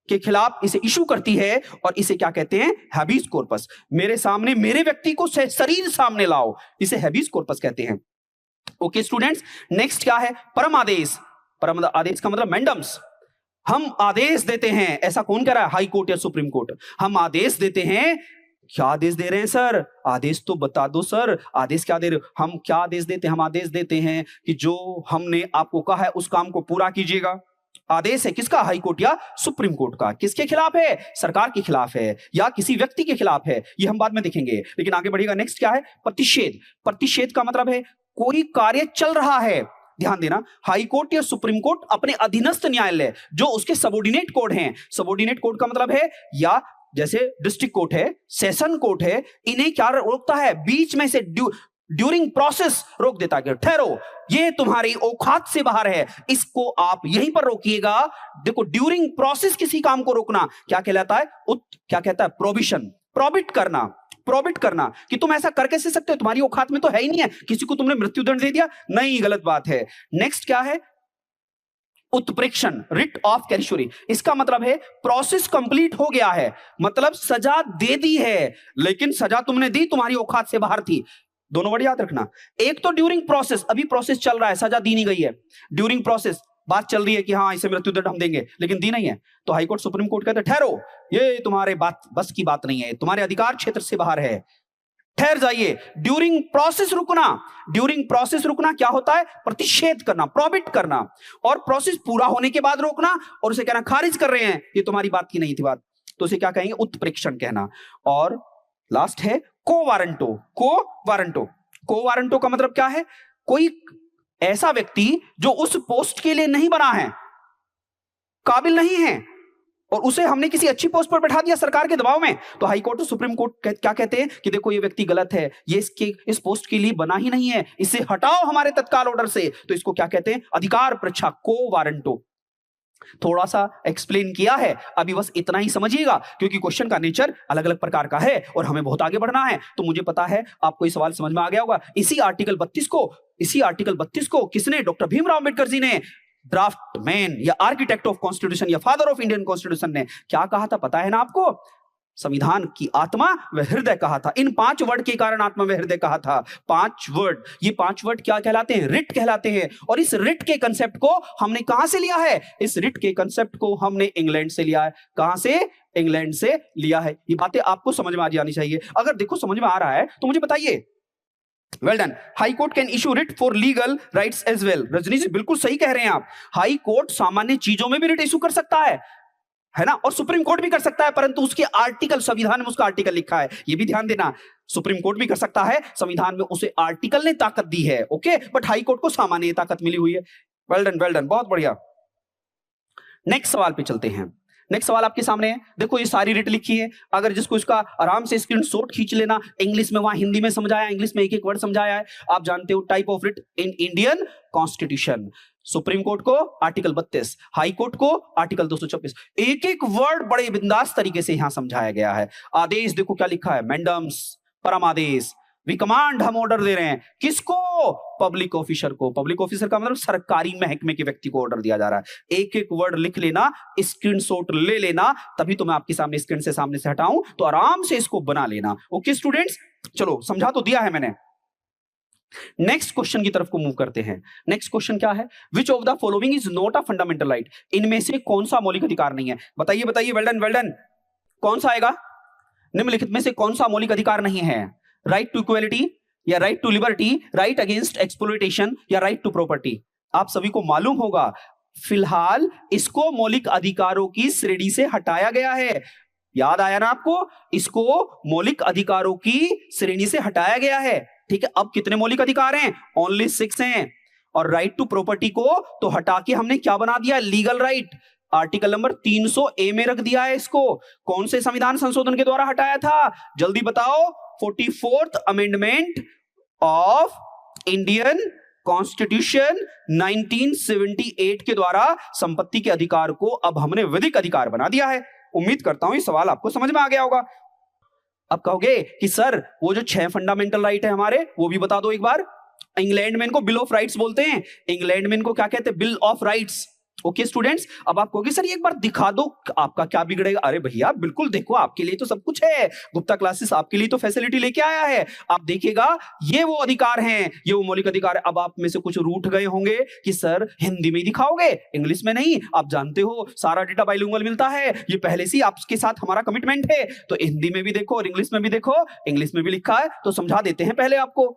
के खिलाफ इसे इशू करती है, और इसे क्या कहते हैं? हैबीस कॉर्पस। मेरे सामने मेरे व्यक्ति को शरीर सामने लाओ, इसे हैबीस कॉर्पस कहते हैं। ओके स्टूडेंट्स, नेक्स्ट क्या है? परम आदेश। परम आदेश का मतलब मैंडम्स। हम आदेश देते हैं, ऐसा कौन कह रहा है? हाई कोर्ट या सुप्रीम कोर्ट। हम आदेश देते हैं। क्या आदेश दे रहे हैं सर? आदेश तो बता दो सर, आदेश क्या दे रहे हो? हम क्या आदेश देते हैं? हम आदेश देते हैं कि जो हमने आपको कहा है उस काम को पूरा कीजिएगा। आदेश है किसका? हाई कोर्ट या सुप्रीम कोर्ट का। किसके खिलाफ है? सरकार के खिलाफ है या किसी व्यक्ति के खिलाफ है, ये हम बाद में देखेंगे। लेकिन आगे बढ़िएगा। नेक्स्ट क्या है? प्रतिषेध। प्रतिषेध का मतलब है कोई कार्य चल रहा है, ध्यान देना, हाई कोर्ट या सुप्रीम कोर्ट अपने अधीनस्थ न्यायालय जो उसके सबोर्डिनेट कोर्ट हैं, सबोर्डिनेट कोर्ट का मतलब है या जैसे डिस्ट्रिक्ट कोर्ट है, सेशन कोर्ट है, इन्हें क्या रोकता है? बीच में से ड्यूरिंग प्रोसेस रोक देता है। ठहरो, ये तुम्हारी औकात से बाहर है, इसको आप यहीं पर रोकिएगा। देखो, ड्यूरिंग प्रोसेस किसी काम को रोकना क्या कहलाता है? क्या कहता है? प्रोविशन, प्रोबिट करना, प्रोबिट करना कि तुम ऐसा कर कैसे सकते हो, तुम्हारी औकात में तो है ही नहीं है। किसी को तुमने मृत्युदंड दे दिया, नहीं, गलत बात है। नेक्स्ट क्या है? उत्प्रेक्षण, रिट ऑफ कैरिशरी। इसका मतलब है प्रोसेस कंप्लीट हो गया है, मतलब सजा दे दी है, लेकिन सजा तुमने दी, तुम्हारी औकात से बाहर थी। दोनों वर्ड याद रखना। एक तो ड्यूरिंग प्रोसेस, अभी प्रोसेस चल रहा है, सजा दी नहीं गई है, ड्यूरिंग प्रोसेस बात चल रही है कि हाँ इसे मृत्युदंड हम देंगे, लेकिन दी नहीं है, तो हाई कोर्ट सुप्रीम कोर्ट कहते हैं ठहरो, ये तुम्हारे बस की बात नहीं है, तुम्हारे अधिकार क्षेत्र से बाहर है, ठहर जाइए। ड्यूरिंग प्रोसेस रुकना, ड्यूरिंग प्रोसेस रुकना क्या होता है? प्रतिषेध करना, प्रोबिट करना। और प्रोसेस पूरा होने के बाद रोकना और उसे कहना खारिज कर रहे हैं, ये तुम्हारी बात की नहीं थी बात, तो उसे क्या कहेंगे? उत्प्रेक्षण कहना। और लास्ट है को वारंटो। को वारंटो, को वारंटो का मतलब क्या है? कोई ऐसा व्यक्ति जो उस पोस्ट के लिए नहीं बना है, काबिल नहीं है, और उसे हमने किसी अच्छी पोस्ट पर बैठा दिया सरकार के दबाव में, तो हाई कोर्ट और सुप्रीम कोर्ट क्या कहते हैं कि देखो ये व्यक्ति गलत है, ये इस पोस्ट के लिए बना ही नहीं है, इसे हटाओ हमारे तत्काल ऑर्डर से। तो इसको क्या कहते हैं? अधिकार परीक्षा, को वारंटो। थोड़ा सा एक्सप्लेन किया है, अभी बस इतना ही समझिएगा, क्योंकि क्वेश्चन का नेचर अलग अलग प्रकार का है और हमें बहुत आगे बढ़ना है। तो मुझे पता है आपको ये सवाल समझ में आ गया होगा। इसी आर्टिकल 32 को किसने? डॉक्टर भीमराव अंबेडकर जी ने, ड्राफ्टमैन या आर्किटेक्ट ऑफ कॉन्स्टिट्यूशन या फादर ऑफ इंडियन कॉन्स्टिट्यूशन ने क्या कहा था, पता है ना आपको? संविधान की आत्मा व हृदय कहा था। इन 5 वर्ड के कारण आत्मा व हृदय कहा था। 5 वर्ड, ये 5 वर्ड क्या कहलाते हैं? रिट कहलाते हैं। और इस रिट के कंसेप्ट को हमने कहां से लिया है? इस रिट के कंसेप्ट को हमने इंग्लैंड से लिया है। कहां से? इंग्लैंड से लिया है। ये बातें आपको समझ में आ जानी चाहिए। अगर देखो समझ में आ रहा है तो मुझे बताइए। Well done. High court can issue writ for legal rights as well. Rajni ji बिल्कुल सही कह रहे हैं आप। हाई कोर्ट सामान्य चीजों में भी रिट इशू कर सकता है ना, और सुप्रीम कोर्ट भी कर सकता है, परंतु उसके आर्टिकल, संविधान में उसका आर्टिकल लिखा है, ये भी ध्यान देना। सुप्रीम कोर्ट भी कर सकता है, संविधान में उसे आर्टिकल ने ताकत दी है, ओके, बट हाई कोर्ट को सामान्य ताकत मिली हुई है। वेल डन, बहुत बढ़िया। नेक्स्ट सवाल पे चलते हैं। नेक्स्ट सवाल आपके सामने है। देखो ये सारी रिट लिखी है, अगर जिसको इसका आराम से स्क्रीनशॉट खींच लेना, इंग्लिश में वहां हिंदी में समझाया, इंग्लिश में एक एक वर्ड समझाया है। आप जानते हो type of writ in Indian constitution. Supreme court को आर्टिकल 32, हाई कोर्ट को आर्टिकल 226। एक एक वर्ड बड़े बिंदास तरीके से यहां समझाया गया है। आदेश देखो क्या लिखा है, मैंडम्स, परम आदेश, वी कमांड, हम ऑर्डर दे रहे हैं। किसको? पब्लिक ऑफिसर को। पब्लिक ऑफिसर का मतलब सरकारी महकमे के व्यक्ति को ऑर्डर दिया जा रहा है। एक एक वर्ड लिख लेना, स्क्रीनशॉट ले लेना, तभी तो मैं आपके सामने स्क्रीन से सामने से हटाऊं तो आराम से इसको बना लेना। ओके स्टूडेंट्स, चलो समझा तो दिया है मैंने। नेक्स्ट क्वेश्चन की तरफ को मूव करते हैं। नेक्स्ट क्वेश्चन क्या है? विच of the following is not a fundamental right. इनमें से कौन सा मौलिक अधिकार नहीं है? बताइए बताइए। Well done. कौन सा आएगा? निम्नलिखित में से कौन सा मौलिक अधिकार नहीं है? राइट टू इक्वलिटी, या right to liberty, right against exploitation, या राइट टू प्रॉपर्टी। आप सभी को मालूम होगा फिलहाल इसको मौलिक अधिकारों की श्रेणी से हटाया गया है। याद आया ना आपको? इसको मौलिक अधिकारों की श्रेणी से हटाया गया है। ठीक है, अब कितने मौलिक अधिकार हैं? ओनली 6 हैं। और राइट टू प्रॉपर्टी को तो हटा के हमने क्या बना दिया? Legal right. Article number 300A में रख दिया है इसको। कौन से संविधान संशोधन के द्वारा हटाया था? जल्दी बताओ। 44th amendment of Indian constitution 1978 के द्वारा संपत्ति के अधिकार को अब हमने विधिक अधिकार बना दिया है। उम्मीद करता हूं ये सवाल आपको समझ में आ गया होगा। अब कहोगे कि सर वो जो 6 फंडामेंटल राइट है हमारे, वो भी बता दो एक बार। इंग्लैंड में इनको बिल ऑफ राइट्स बोलते हैं। इंग्लैंड में इनको क्या कहते हैं? Bill of rights. Okay students, अब आप कहोगे सर ये एक बार दिखा दो, आपका क्या बिगड़ेगा? अरे भैया बिल्कुल देखो, आपके लिए तो सब कुछ है। गुप्ता क्लासेस आपके लिए तो फैसिलिटी लेके आया है। आप देखिएगा ये वो अधिकार हैं, ये वो मौलिक अधिकार है। अब आप में से कुछ रूठ गए होंगे कि सर हिंदी में ही दिखाओगे, इंग्लिश में नहीं। आप जानते हो सारा डेटा बाइलिंगुअल मिलता है, ये पहले से ही आपके साथ हमारा कमिटमेंट है। तो हिंदी में भी देखो और इंग्लिश में भी देखो। इंग्लिश में भी लिखा है तो समझा देते हैं पहले आपको।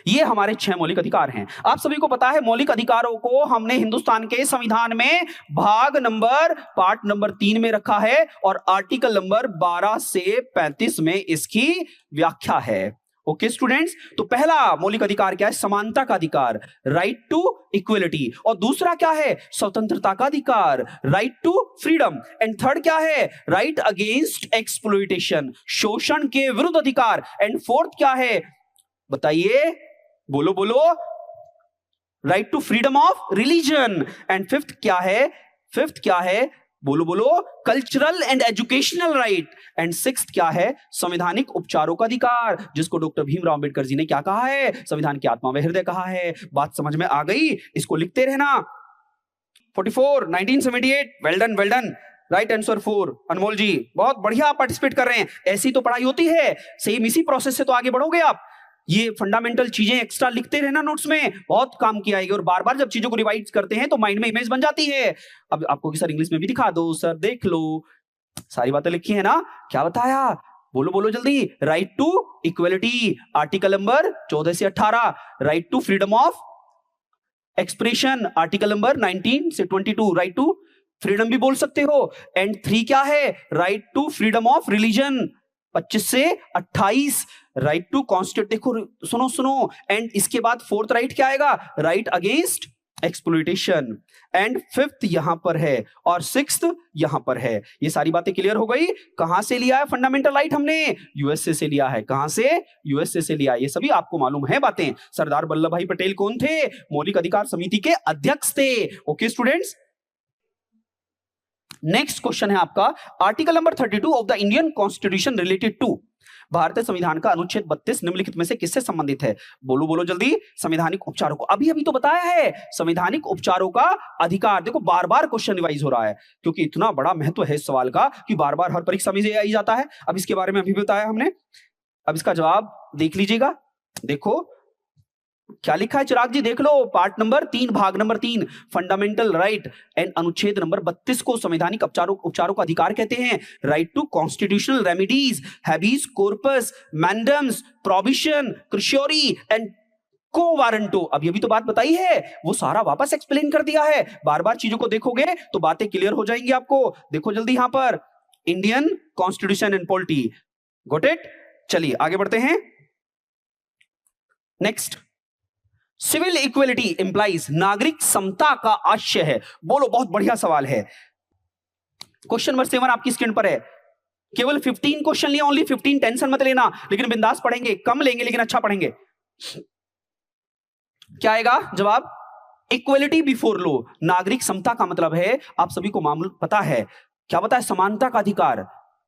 ये हमारे 6 मौलिक अधिकार हैं। आप सभी को पता है मौलिक अधिकारों को हमने हिंदुस्तान के संविधान में पार्ट नंबर 3 में रखा है, और आर्टिकल नंबर 12 से 35 में इसकी व्याख्या है। ओके स्टूडेंट्स, तो पहला मौलिक अधिकार क्या है? समानता का अधिकार, राइट टू इक्वलिटी। और दूसरा क्या है? स्वतंत्रता का अधिकार, right to freedom. And third क्या है? राइट अगेंस्ट एक्सप्लॉयटेशन, शोषण के विरुद्ध अधिकार। एंड फोर्थ क्या है? बताइए, बोलो बोलो। Right to freedom of religion. And fifth क्या है? फिफ्थ क्या है? बोलो बोलो। Cultural and educational right. And sixth क्या है? संवैधानिक उपचारों का अधिकार, जिसको डॉक्टर भीमराव अंबेडकर जी ने क्या कहा है? संविधान की आत्मा व हृदय कहा है। बात समझ में आ गई? इसको लिखते रहना। 44 1978। Well done. Right answer 4। अनमोल जी बहुत बढ़िया पार्टिसिपेट कर रहे हैं। ऐसी तो पढ़ाई होती है, सेम इसी प्रोसेस से तो आगे बढ़ोगे आप। ये फंडामेंटल चीजें एक्स्ट्रा लिखते रहना नोट्स में, बहुत काम किया आएगी। और बार बार जब चीजों को रिवाइज करते हैं तो माइंड में इमेज बन जाती है। अब आपको कि सर इंग्लिश में भी दिखा दो, सर देख लो, सारी बातें लिखी है ना? क्या बताया? बोलो बोलो जल्दी। Right to equality, article number 14 से 18। Right to freedom of expression, article number 19 से 22। राइट टू फ्रीडम भी बोल सकते हो। एंड 3 क्या है? Right to freedom of religion, 25 से 28। राइट टू कॉन्स्टिट्यूट, देखो सुनो। एंड इसके बाद फोर्थ राइट क्या आएगा? Right against exploitation. And fifth यहां पर है और सिक्स्थ यहां पर है। ये सारी बातें क्लियर हो गई। कहां से लिया है फंडामेंटल राइट? हमने यूएसए से लिया है। कहां से? यूएसए से लिया है। ये सभी आपको मालूम है बातें। सरदार वल्लभ भाई पटेल कौन थे? मौलिक अधिकार समिति के अध्यक्ष थे। ओके स्टूडेंट्स, नेक्स्ट क्वेश्चन है आपका, article number 32 of the Indian constitution related to. भारतीय संविधान का अनुच्छेद 32 निम्नलिखित में से किससे संबंधित है? बोलो बोलो जल्दी। संवैधानिक उपचारों को, अभी अभी तो बताया है, संवैधानिक उपचारों का अधिकार। देखो बार बार क्वेश्चन रिवाइज हो रहा है क्योंकि इतना बड़ा महत्व है इस सवाल का कि बार बार हर परीक्षा में ये आई जाता है। अब इसके बारे में अभी बताया हमने, अब इसका जवाब देख लीजिएगा। देखो क्या लिखा है चिराग जी, देख लो, पार्ट नंबर 3 भाग नंबर 3 फंडामेंटल राइट एंड अनुच्छेद नंबर 32 को संवैधानिक उपचारों का अधिकार कहते हैं। Right to constitutional remedies, habeas corpus, mandamus, prohibition, certiorari and को वारंटो। अभी अभी तो बात बताई है, वो सारा वापस एक्सप्लेन कर दिया है। बार बार चीजों को देखोगे तो बातें क्लियर हो जाएंगी आपको। देखो जल्दी यहां पर, Indian constitution and polity, got it. चलिए आगे बढ़ते हैं। नेक्स्ट, सिविल इक्वलिटी इंप्लाइज, नागरिक समता का आशय है। बोलो, बहुत बढ़िया सवाल है। क्वेश्चन नंबर 7 आपकी स्क्रीन पर है। केवल 15 क्वेश्चन लिए, ओनली 15, टेंशन मत लेना, लेकिन बिंदास पढ़ेंगे, कम लेंगे लेकिन अच्छा पढ़ेंगे। क्या आएगा जवाब? इक्वलिटी बिफोर लॉ, नागरिक समता का मतलब है, आप सभी को मामूल पता है, क्या पता है? समानता का अधिकार,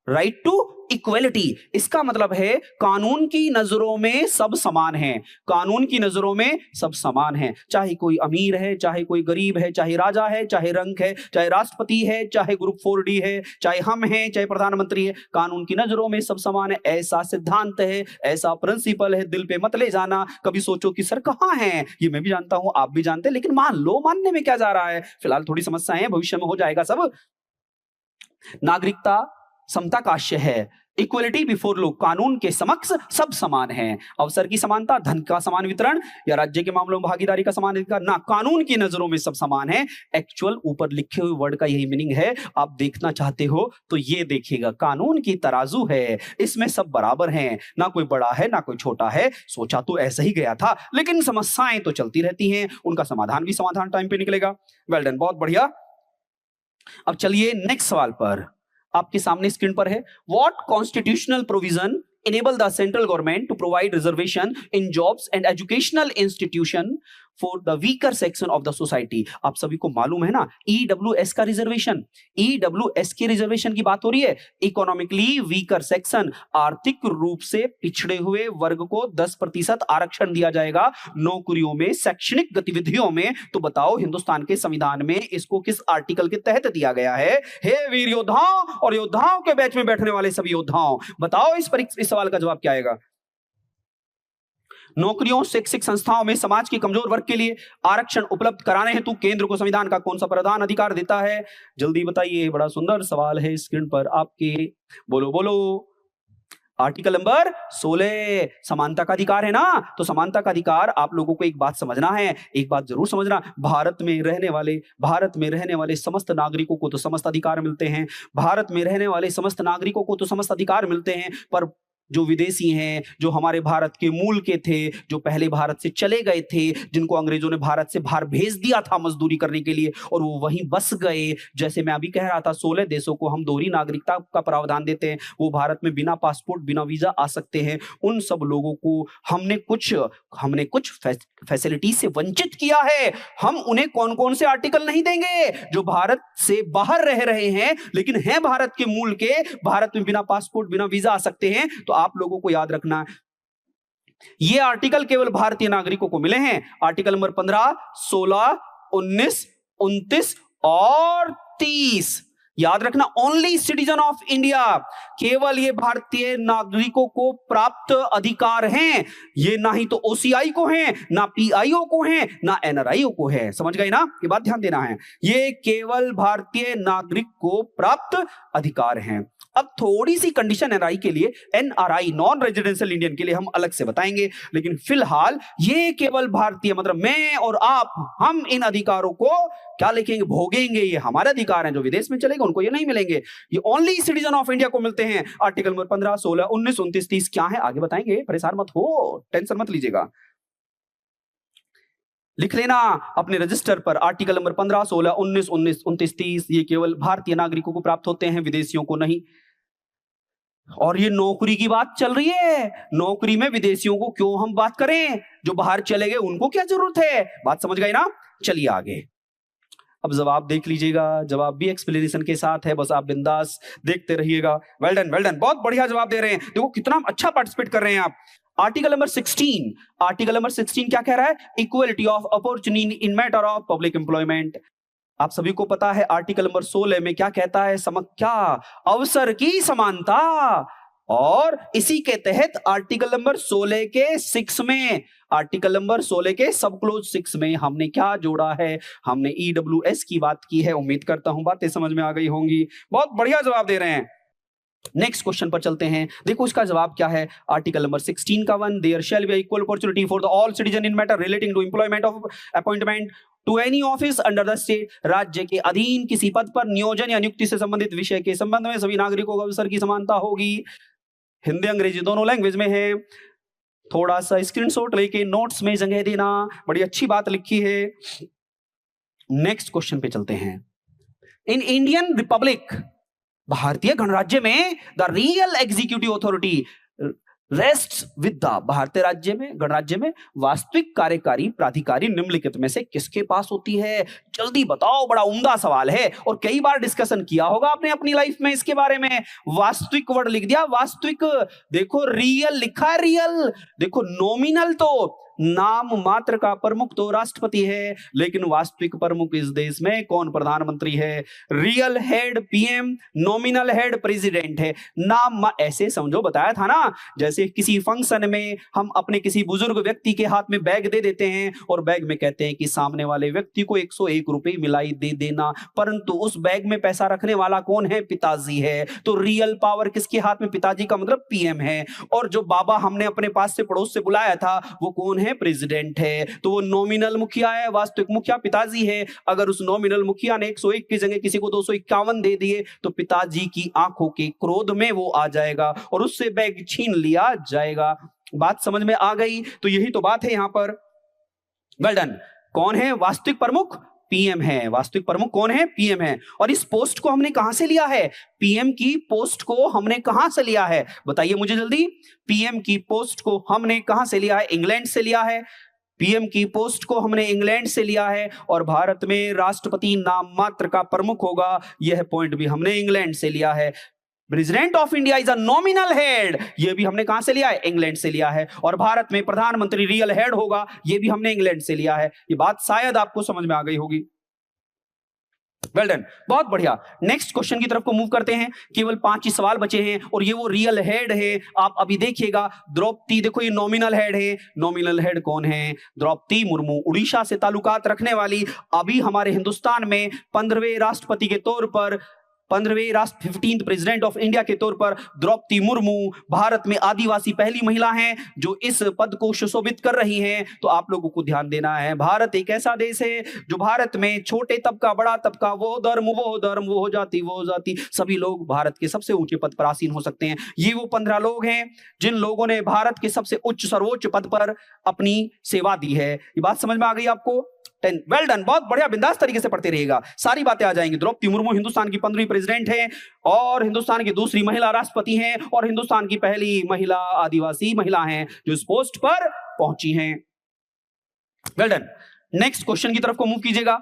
राइट टू इक्वलिटी। इसका मतलब है कानून की नजरों में सब समान हैं, कानून की नजरों में सब समान हैं, चाहे कोई अमीर है, चाहे कोई गरीब है, चाहे राजा है, चाहे रंक है, चाहे राष्ट्रपति है, चाहे ग्रुप 4D है, चाहे हम हैं, चाहे प्रधानमंत्री है, कानून की नजरों में सब समान है। ऐसा सिद्धांत है, ऐसा प्रिंसिपल है, दिल पे मत ले जाना। कभी सोचो कि सर कहां है, ये मैं भी जानता हूं, आप भी जानते हैं, लेकिन मान लो, मानने में क्या जा रहा है, फिलहाल थोड़ी समस्याएं हैं, भविष्य में हो जाएगा सब। नागरिकता समता का आशय है, इक्वलिटी बिफोर लॉ, कानून के समक्ष सब समान हैं। अवसर की समानता, धन का समान वितरण या राज्य के मामलों में भागीदारी का समान अधिकार, ना, कानून की नजरों में सब समान है। एक्चुअल ऊपर लिखे हुए वर्ड का यही मीनिंग है। आप देखना चाहते हो तो ये देखिएगा, कानून की तराजू है, इसमें सब बराबर हैं, ना कोई बड़ा है ना कोई छोटा है। सोचा तो ऐसा ही गया था, लेकिन समस्याएं तो चलती रहती हैं, उनका समाधान टाइम पे निकलेगा। वेल डन, बहुत बढ़िया। अब चलिए नेक्स्ट सवाल पर, आपके सामने स्क्रीन पर है। What constitutional provision enable the central government to provide reservation in jobs and educational institution for the weaker section of the society? आप सभी को मालूम है ना, EWS का रिजर्वेशन, EWS के रिजर्वेशन की बात हो रही है। इकोनॉमिकली वीकर सेक्शन, आर्थिक रूप से पिछड़े हुए वर्ग को 10% आरक्षण दिया जाएगा नौकरियों में, शैक्षणिक गतिविधियों में। तो बताओ हिंदुस्तान के संविधान में इसको किस आर्टिकल के तहत दिया गया है? हे वीर योद्धाओं और योद्धाओं के बैच में बैठने वाले सभी योद्धाओं, बताओ इस सवाल का जवाब क्या आएगा? नौकरियों, शैक्षिक संस्थाओं में समाज के कमजोर वर्ग के लिए आरक्षण उपलब्ध कराने हेतु केंद्र को संविधान का कौन सा प्रधान अधिकार देता है? जल्दी बताइए, बड़ा सुंदर सवाल है स्क्रीन पर आपके। बोलो बोलो। आर्टिकल नंबर 16, समानता का अधिकार है ना। तो समानता का अधिकार, आप लोगों को एक बात समझना है, एक बात जरूर समझना, भारत में रहने वाले समस्त नागरिकों को तो समस्त अधिकार मिलते हैं, भारत में रहने वाले समस्त नागरिकों को तो समस्त अधिकार मिलते हैं, पर जो विदेशी हैं, जो हमारे भारत के मूल के थे, जो पहले भारत से चले गए थे, जिनको अंग्रेजों ने भारत से बाहर भेज दिया था मजदूरी करने के लिए और वो वहीं बस गए, जैसे मैं अभी कह रहा था 16 देशों को हम दोहरी नागरिकता का प्रावधान देते हैं, वो भारत में बिना पासपोर्ट बिना वीजा आ सकते हैं। उन सब लोगों को हमने कुछ फैसिलिटी से वंचित किया है। हम उन्हें कौन कौन से आर्टिकल नहीं देंगे? जो भारत से बाहर रह रहे हैं लेकिन हैं भारत के मूल के, भारत में बिना पासपोर्ट बिना वीजा आ सकते हैं। तो आप लोगों को याद रखना, ये आर्टिकल केवल भारतीय नागरिकों को मिले हैं। आर्टिकल नंबर 15, 16, 19, 29 और 30, याद रखना, ओनली सिटीजन ऑफ इंडिया, केवल ये भारतीय नागरिकों को प्राप्त अधिकार हैं। ये ना ही तो OCI को हैं, ना PIO को हैं, ना NRIO को है। समझ गए ना? ये बात ध्यान देना है, ये केवल भारतीय नागरिक को प्राप्त अधिकार हैं। अब थोड़ी सी कंडीशन NRI के लिए, NRI नॉन रेजिडेंशियल इंडियन के लिए हम अलग से बताएंगे, लेकिन फिलहाल ये केवल भारतीय, मतलब मैं और आप, हम इन अधिकारों को क्या लिखेंगे? भोगेंगे। ये हमारे अधिकार हैं, जो विदेश में चलेगा उनको ये नहीं मिलेंगे, ये ओनली सिटीजन ऑफ इंडिया को मिलते हैं। आर्टिकल नंबर 15, 16, 19, 29, 30 क्या है आगे बताएंगे, परेशान मत हो, टेंशन मत लीजिएगा, लिख लेना अपने रजिस्टर पर। आर्टिकल नंबर 15, 16, 19, 29, 30 ये केवल भारतीय नागरिकों को प्राप्त होते हैं, विदेशियों को नहीं। और ये नौकरी की बात चल रही है, नौकरी में विदेशियों को क्यों हम बात करें? जो बाहर चले गए उनको क्या जरूरत है? बात समझ गए ना? चलिए आगे। अब जवाब देख लीजिएगा, जवाब भी एक्सप्लेनेशन के साथ है, बस आप बिंदास देखते रहिएगा। वेल डन, वेल डन, बहुत बढ़िया जवाब दे रहे हैं। देखो कितना अच्छा पार्टिसिपेट कर रहे हैं आप। आर्टिकल नंबर 16, आर्टिकल नंबर 16 क्या कह रहा है? Equality of opportunity in matter of public employment. आप सभी को पता है आर्टिकल नंबर 16 में क्या कहता है? क्या? अवसर की समानता। और इसी के तहत आर्टिकल नंबर 16 के 6 में, आर्टिकल नंबर 16 के सब क्लोज 6 में हमने क्या जोड़ा है? हमने EWS की बात की है। उम्मीद करता हूं बातें समझ में आ गई होंगी। बहुत बढ़िया जवाब दे रहे हैं। नेक्स्ट क्वेश्चन पर चलते हैं। देखो इसका जवाब क्या है? आर्टिकल नंबर 16 का 1, there shall be equal opportunity for the all citizen in matter relating to employment of appointment to any office under the state. राज्य के अधीन किसी पद पर नियोजन या नियुक्ति से संबंधित विषय के संबंध में सभी नागरिकों को अवसर की समानता होगी। हिंदी अंग्रेजी दोनों लैंग्वेज में है। थोड़ा सा स्क्रीनशॉट लेके नोट्स में जगह देना, बड़ी अच्छी बात लिखी है। नेक्स्ट क्वेश्चन पे चलते हैं। इन इंडियन रिपब्लिक, भारतीय गणराज्य में the real executive authority rests with the, भारतीय राज्य में, गणराज्य में वास्तविक कार्यकारी प्राधिकारी निम्नलिखित में से किसके पास होती है? जल्दी बताओ, बड़ा उम्दा सवाल है और कई बार डिस्कशन किया होगा आपने अपनी लाइफ में इसके बारे में। वास्तविक वर्ड लिख दिया, वास्तविक। देखो रियल लिखा है, रियल। देखो नॉमिनल तो नाम मात्र का प्रमुख तो राष्ट्रपति है, लेकिन वास्तविक प्रमुख इस देश में कौन? प्रधानमंत्री है। Real head PM, nominal head president है। नाम ऐसे समझो, बताया था ना, जैसे किसी फंक्शन में हम अपने किसी बुजुर्ग व्यक्ति के हाथ में बैग दे देते हैं और बैग में कहते हैं कि सामने वाले व्यक्ति को 101 रुपए मिलाई दे देना, परंतु उस बैग में पैसा रखने वाला कौन है? पिताजी है। तो रियल पावर किसके हाथ में? पिताजी का मतलब PM है। और जो बाबा हमने अपने पास से पड़ोस से बुलाया था वो कौन है? प्रेसिडेंट है। तो वो नॉमिनल मुखिया है, वास्तविक मुखिया पिताजी है। अगर उस नॉमिनल मुखिया ने 101 की जगह किसी को 251 दे दिए तो पिताजी की आंखों के क्रोध में वो आ जाएगा और उससे बैग छीन लिया जाएगा। बात समझ में आ गई? तो यही तो बात है यहां पर। Well done. कौन है वास्तविक प्रमुख? PM है। वास्तविक प्रमुख कौन है? PM है। और इस पोस्ट को हमने कहां से लिया है? PM की पोस्ट को हमने कहां से लिया है? बताइए मुझे जल्दी। PM की पोस्ट को हमने कहां से लिया है? इंग्लैंड से लिया है। PM की पोस्ट को हमने इंग्लैंड से लिया है और भारत में राष्ट्रपति नाम मात्र का प्रमुख होगा, यह पॉइंट भी हमने इंग्लैंड से लिया है। President of India is a nominal head, यह भी हमने कहां से लिया है? इंग्लैंड से लिया है। और भारत में प्रधानमंत्री रियल हेड होगा, यह भी हमने इंग्लैंड से लिया है। ये बात शायद आपको समझ में आ गई होगी। वेल डन, बहुत बढ़िया। नेक्स्ट क्वेश्चन की तरफ को मूव करते हैं। केवल 5 ही सवाल बचे हैं और ये वो रियल हेड है। आप अभी देखिएगा, द्रौपदी, देखो ये नॉमिनल हेड है। नॉमिनल हेड कौन है? द्रौपदी मुर्मू, उड़ीसा से ताल्लुकात रखने वाली, अभी हमारे हिंदुस्तान में 15वें राष्ट्रपति के तौर पर, 15th प्रेसिडेंट ऑफ इंडिया के तौर पर द्रौपदी मुर्मू भारत में आदिवासी पहली महिला हैं जो इस पद को सुशोभित कर रही हैं। तो आप लोगों को ध्यान देना है, भारत एक ऐसा देश है जो भारत में छोटे तबका, बड़ा तबका, वो धर्म, वो जाति, सभी लोग भारत के सबसे ऊंचे पद पर आसीन हो सकते हैं। ये वो 15 लोग हैं जिन लोगों ने भारत के सबसे उच्च सर्वोच्च पद पर अपनी सेवा दी है। ये बात समझ में आ गई आपको? 10। वेल डन, बहुत बढ़िया, बिंदास तरीके से पढ़ते रहिएगा, सारी बातें आ जाएंगी। द्रौपदी मुर्मू हिंदुस्तान की 15वीं प्रेसिडेंट है और हिंदुस्तान की दूसरी महिला राष्ट्रपति हैं और हिंदुस्तान की पहली महिला आदिवासी महिला हैं जो इस पोस्ट पर पहुंची हैं। Well done. नेक्स्ट क्वेश्चन की तरफ को मूव कीजिएगा।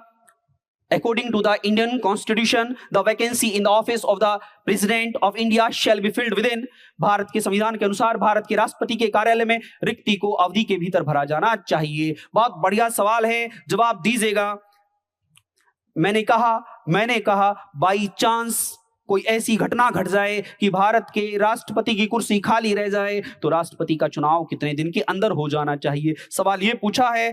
According to the Indian Constitution, the vacancy in the office of the President of India shall be filled within। Bharat के संविधान के अनुसार भारत के राष्ट्रपति के कार्यालय में रिक्ति को अवधि के भीतर भरा जाना चाहिए। बहुत बढ़िया सवाल है, जवाब दीजिएगा। मैंने कहा बाई चांस कोई ऐसी घटना घट जाए कि भारत के राष्ट्रपति की कुर्सी खाली रह जाए तो राष्ट्रपति का चुनाव कितने दिन के अंदर हो जाना चाहिए? सवाल ये पूछा है,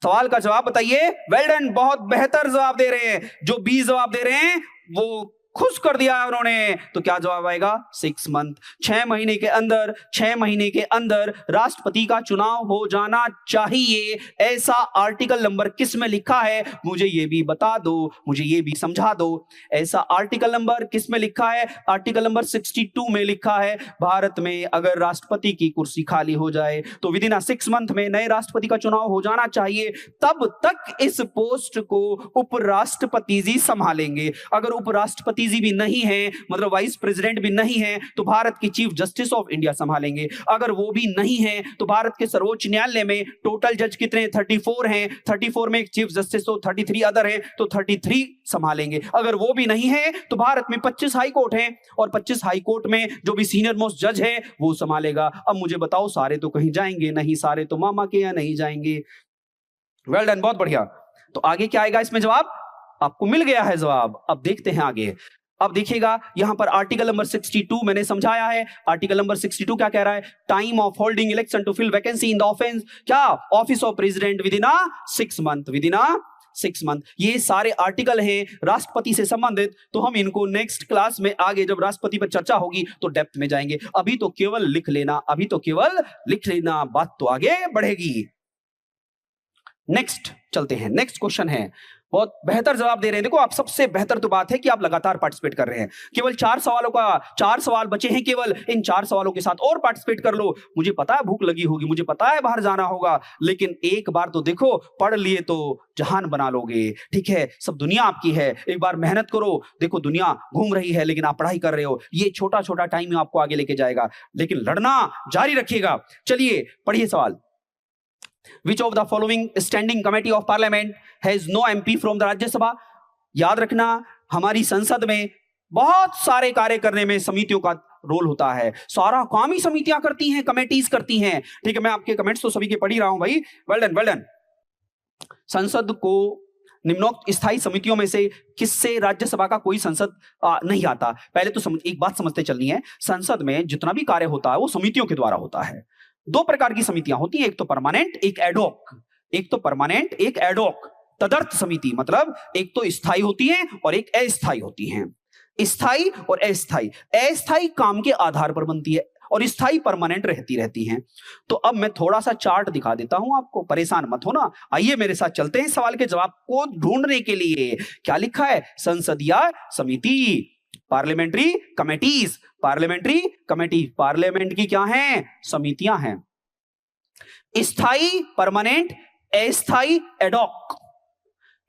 सवाल का जवाब बताइए। वेल डन, बहुत बेहतर जवाब दे रहे हैं। जो 20 जवाब दे रहे हैं वो खुश कर दिया है उन्होंने। तो क्या जवाब आएगा? 6 मंथ, 6 महीने के अंदर राष्ट्रपति का चुनाव हो जाना चाहिए। ऐसा आर्टिकल नंबर किस में लिखा है? मुझे ये भी बता दो, मुझे ये भी समझा दो। ऐसा आर्टिकल नंबर किस में लिखा है? आर्टिकल नंबर 62 में लिखा है। भारत में अगर राष्ट्रपति की कुर्सी खाली हो जाए तो विदिन 6 मंथ में नए राष्ट्रपति का चुनाव हो जाना चाहिए। तब तक इस पोस्ट को उपराष्ट्रपति जी संभालेंगे। अगर उपराष्ट्रपति डीआईजी भी नहीं है, मतलब वाइस प्रेसिडेंट भी नहीं है, तो भारत की चीफ जस्टिस ऑफ इंडिया संभालेंगे। अगर वो भी नहीं है तो भारत के सर्वोच्च न्यायालय में टोटल जज कितने 34 हैं, 34 में एक चीफ जस्टिस तो 33 अदर हैं, तो 33 संभालेंगे। अगर वो भी नहीं है तो भारत में 25 हाई कोर्ट हैं और 25 हाई कोर्ट में जो भी सीनियर मोस्ट जज है वो संभालेगा। अब मुझे बताओ, सारे तो कहीं जाएंगे नहीं, सारे तो मामा के यहाँ नहीं जाएंगे। वेल डन, बहुत बढ़िया। तो आगे क्या आएगा इसमें जवाब? आपको मिल गया है जवाब। अब देखते हैं आगे। अब देखिएगा यहां पर आर्टिकल नंबर 62 मैंने समझाया है। आर्टिकल नंबर 62 क्या कह रहा है? Time of holding election to fill vacancy in the offence, क्या, office of president within 6 month, within 6 month. ये सारे आर्टिकल हैं राष्ट्रपति से संबंधित, तो हम इनको नेक्स्ट क्लास में आगे जब राष्ट्रपति पर चर्चा होगी तो डेप्थ में जाएंगे। अभी तो केवल लिख लेना, अभी तो केवल लिख लेना, बात तो आगे बढ़ेगी। नेक्स्ट चलते हैं। नेक्स्ट क्वेश्चन है, बहुत बेहतर जवाब दे रहे हैं। देखो, आप सबसे बेहतर तो बात है कि आप लगातार पार्टिसिपेट कर रहे हैं। केवल 4 सवाल बचे हैं, केवल इन 4 सवालों के साथ और पार्टिसिपेट कर लो। मुझे पता है भूख लगी होगी, मुझे पता है बाहर जाना होगा, लेकिन एक बार तो देखो, पढ़ लिए तो जहान बना लोगे। ठीक है, सब दुनिया आपकी है, एक बार मेहनत करो। देखो, दुनिया घूम रही है लेकिन आप पढ़ाई कर रहे हो। ये छोटा छोटा टाइम आपको आगे लेके जाएगा, लेकिन लड़ना जारी रखिएगा। चलिए पढ़िए सवाल। Which of the following standing committee of parliament has no MP from the राज्य सभा? याद रखना, हमारी संसद में बहुत सारे कार्य करने में समितियों का रोल होता है। सारा काम ही समितियां करती हैं, कमेटीज करती हैं। ठीक है, मैं आपके कमेंट्स तो सभी के पढ़ ही रहा हूं भाई। Well done, well done. संसद को निम्नोक्त स्थायी समितियों में से किससे राज्यसभा का कोई संसद नहीं आता? पहले तो एक बात समझते चलनी है, संसद में जितना भी कार्य होता है वो समितियों के द्वारा होता है। 2 प्रकार की समितियां होती हैं, एक तो परमानेंट, एक एडहॉक। एक तो परमानेंट, एक एडहॉक। तदर्थ समिति मतलब एक तो स्थायी होती है और एक अस्थायी होती है। स्थायी और अस्थायी, अस्थायी काम के आधार पर बनती है और स्थायी परमानेंट रहती हैं। तो अब मैं थोड़ा सा चार्ट दिखा देता हूं आपको, परेशान मत होना। आइए मेरे साथ चलते हैं सवाल के जवाब को ढूंढने के लिए। क्या लिखा है? संसदीय समिति, parliamentary committees, parliamentary committee, parliament की क्या हैं? समितियां हैं। स्थायी, परमानेंट, अस्थायी, एडहॉक।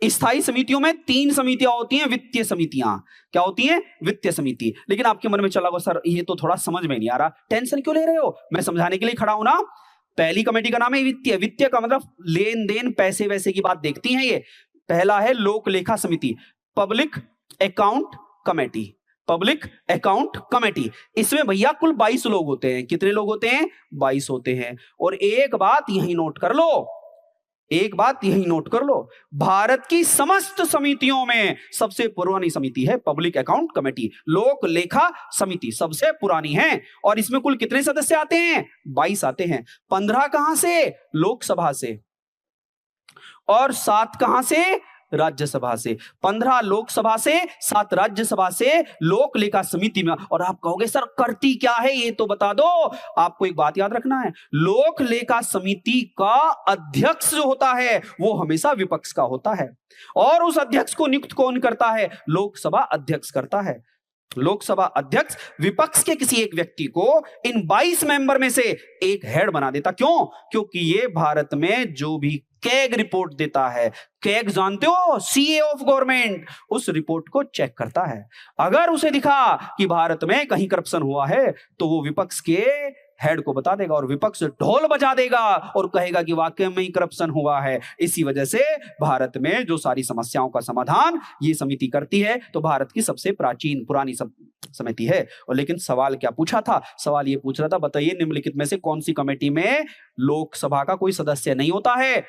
स्थायी समितियों में 3 समितियां होती हैं, वित्तीय समितियां। क्या होती हैं? वित्तीय समिति। लेकिन आपके मन में चला गया, सर ये तो थोड़ा समझ में नहीं आ रहा, टेंशन क्यों ले रहे हो? मैं समझाने के लिए खड़ा हूं ना। पहली कमेटी का नाम है वित्तीय। वित्तीय का मतलब लेन देन, पैसे वैसे की बात देखती हैं ये। पहला है लोक लेखा समिति, public account committee, public account committee. इसमें भैया कुल 22 लोग होते हैं। कितने लोग होते हैं? 22 होते हैं। और एक बात यही नोट कर लो, एक बात यही नोट कर लो, भारत की समस्त समितियों में सबसे पुरानी समिति है पब्लिक अकाउंट कमेटी। लोक लेखा समिति सबसे पुरानी है। और इसमें कुल कितने सदस्य आते हैं? 22 आते हैं। 15 कहां से? लोकसभा से, और 7 कहां से? राज्यसभा से। 15 लोकसभा से, 7 राज्यसभा से लोक लेखा समिति में। और आप कहोगे सर करती क्या है ये तो बता दो। आपको एक बात याद रखना है, लोक लेखा समिति का अध्यक्ष जो होता है वो हमेशा विपक्ष का होता है। और उस अध्यक्ष को नियुक्त कौन करता है? लोकसभा अध्यक्ष करता है। लोकसभा अध्यक्ष विपक्ष के किसी एक व्यक्ति को इन 22 मेंबर में से एक हेड बना देता। क्यों? क्योंकि ये भारत में जो भी कैग रिपोर्ट देता है, कैग जानते हो, सीए ऑफ गवर्नमेंट, उस रिपोर्ट को चेक करता है। अगर उसे दिखा कि भारत में कहीं करप्शन हुआ है तो वो विपक्ष के हेड को बता देगा और विपक्ष ढोल बजा देगा और कहेगा कि वाकई में ही करप्शन हुआ है। इसी वजह से भारत में जो सारी समस्याओं का समाधान ये समिति करती है, तो भारत की सबसे प्राचीन पुरानी समिति है। और लेकिन सवाल क्या पूछा था? सवाल ये पूछ रहा था, बताइए निम्नलिखित में से कौन सी कमेटी में लोकसभा का कोई सदस्य नहीं होता है,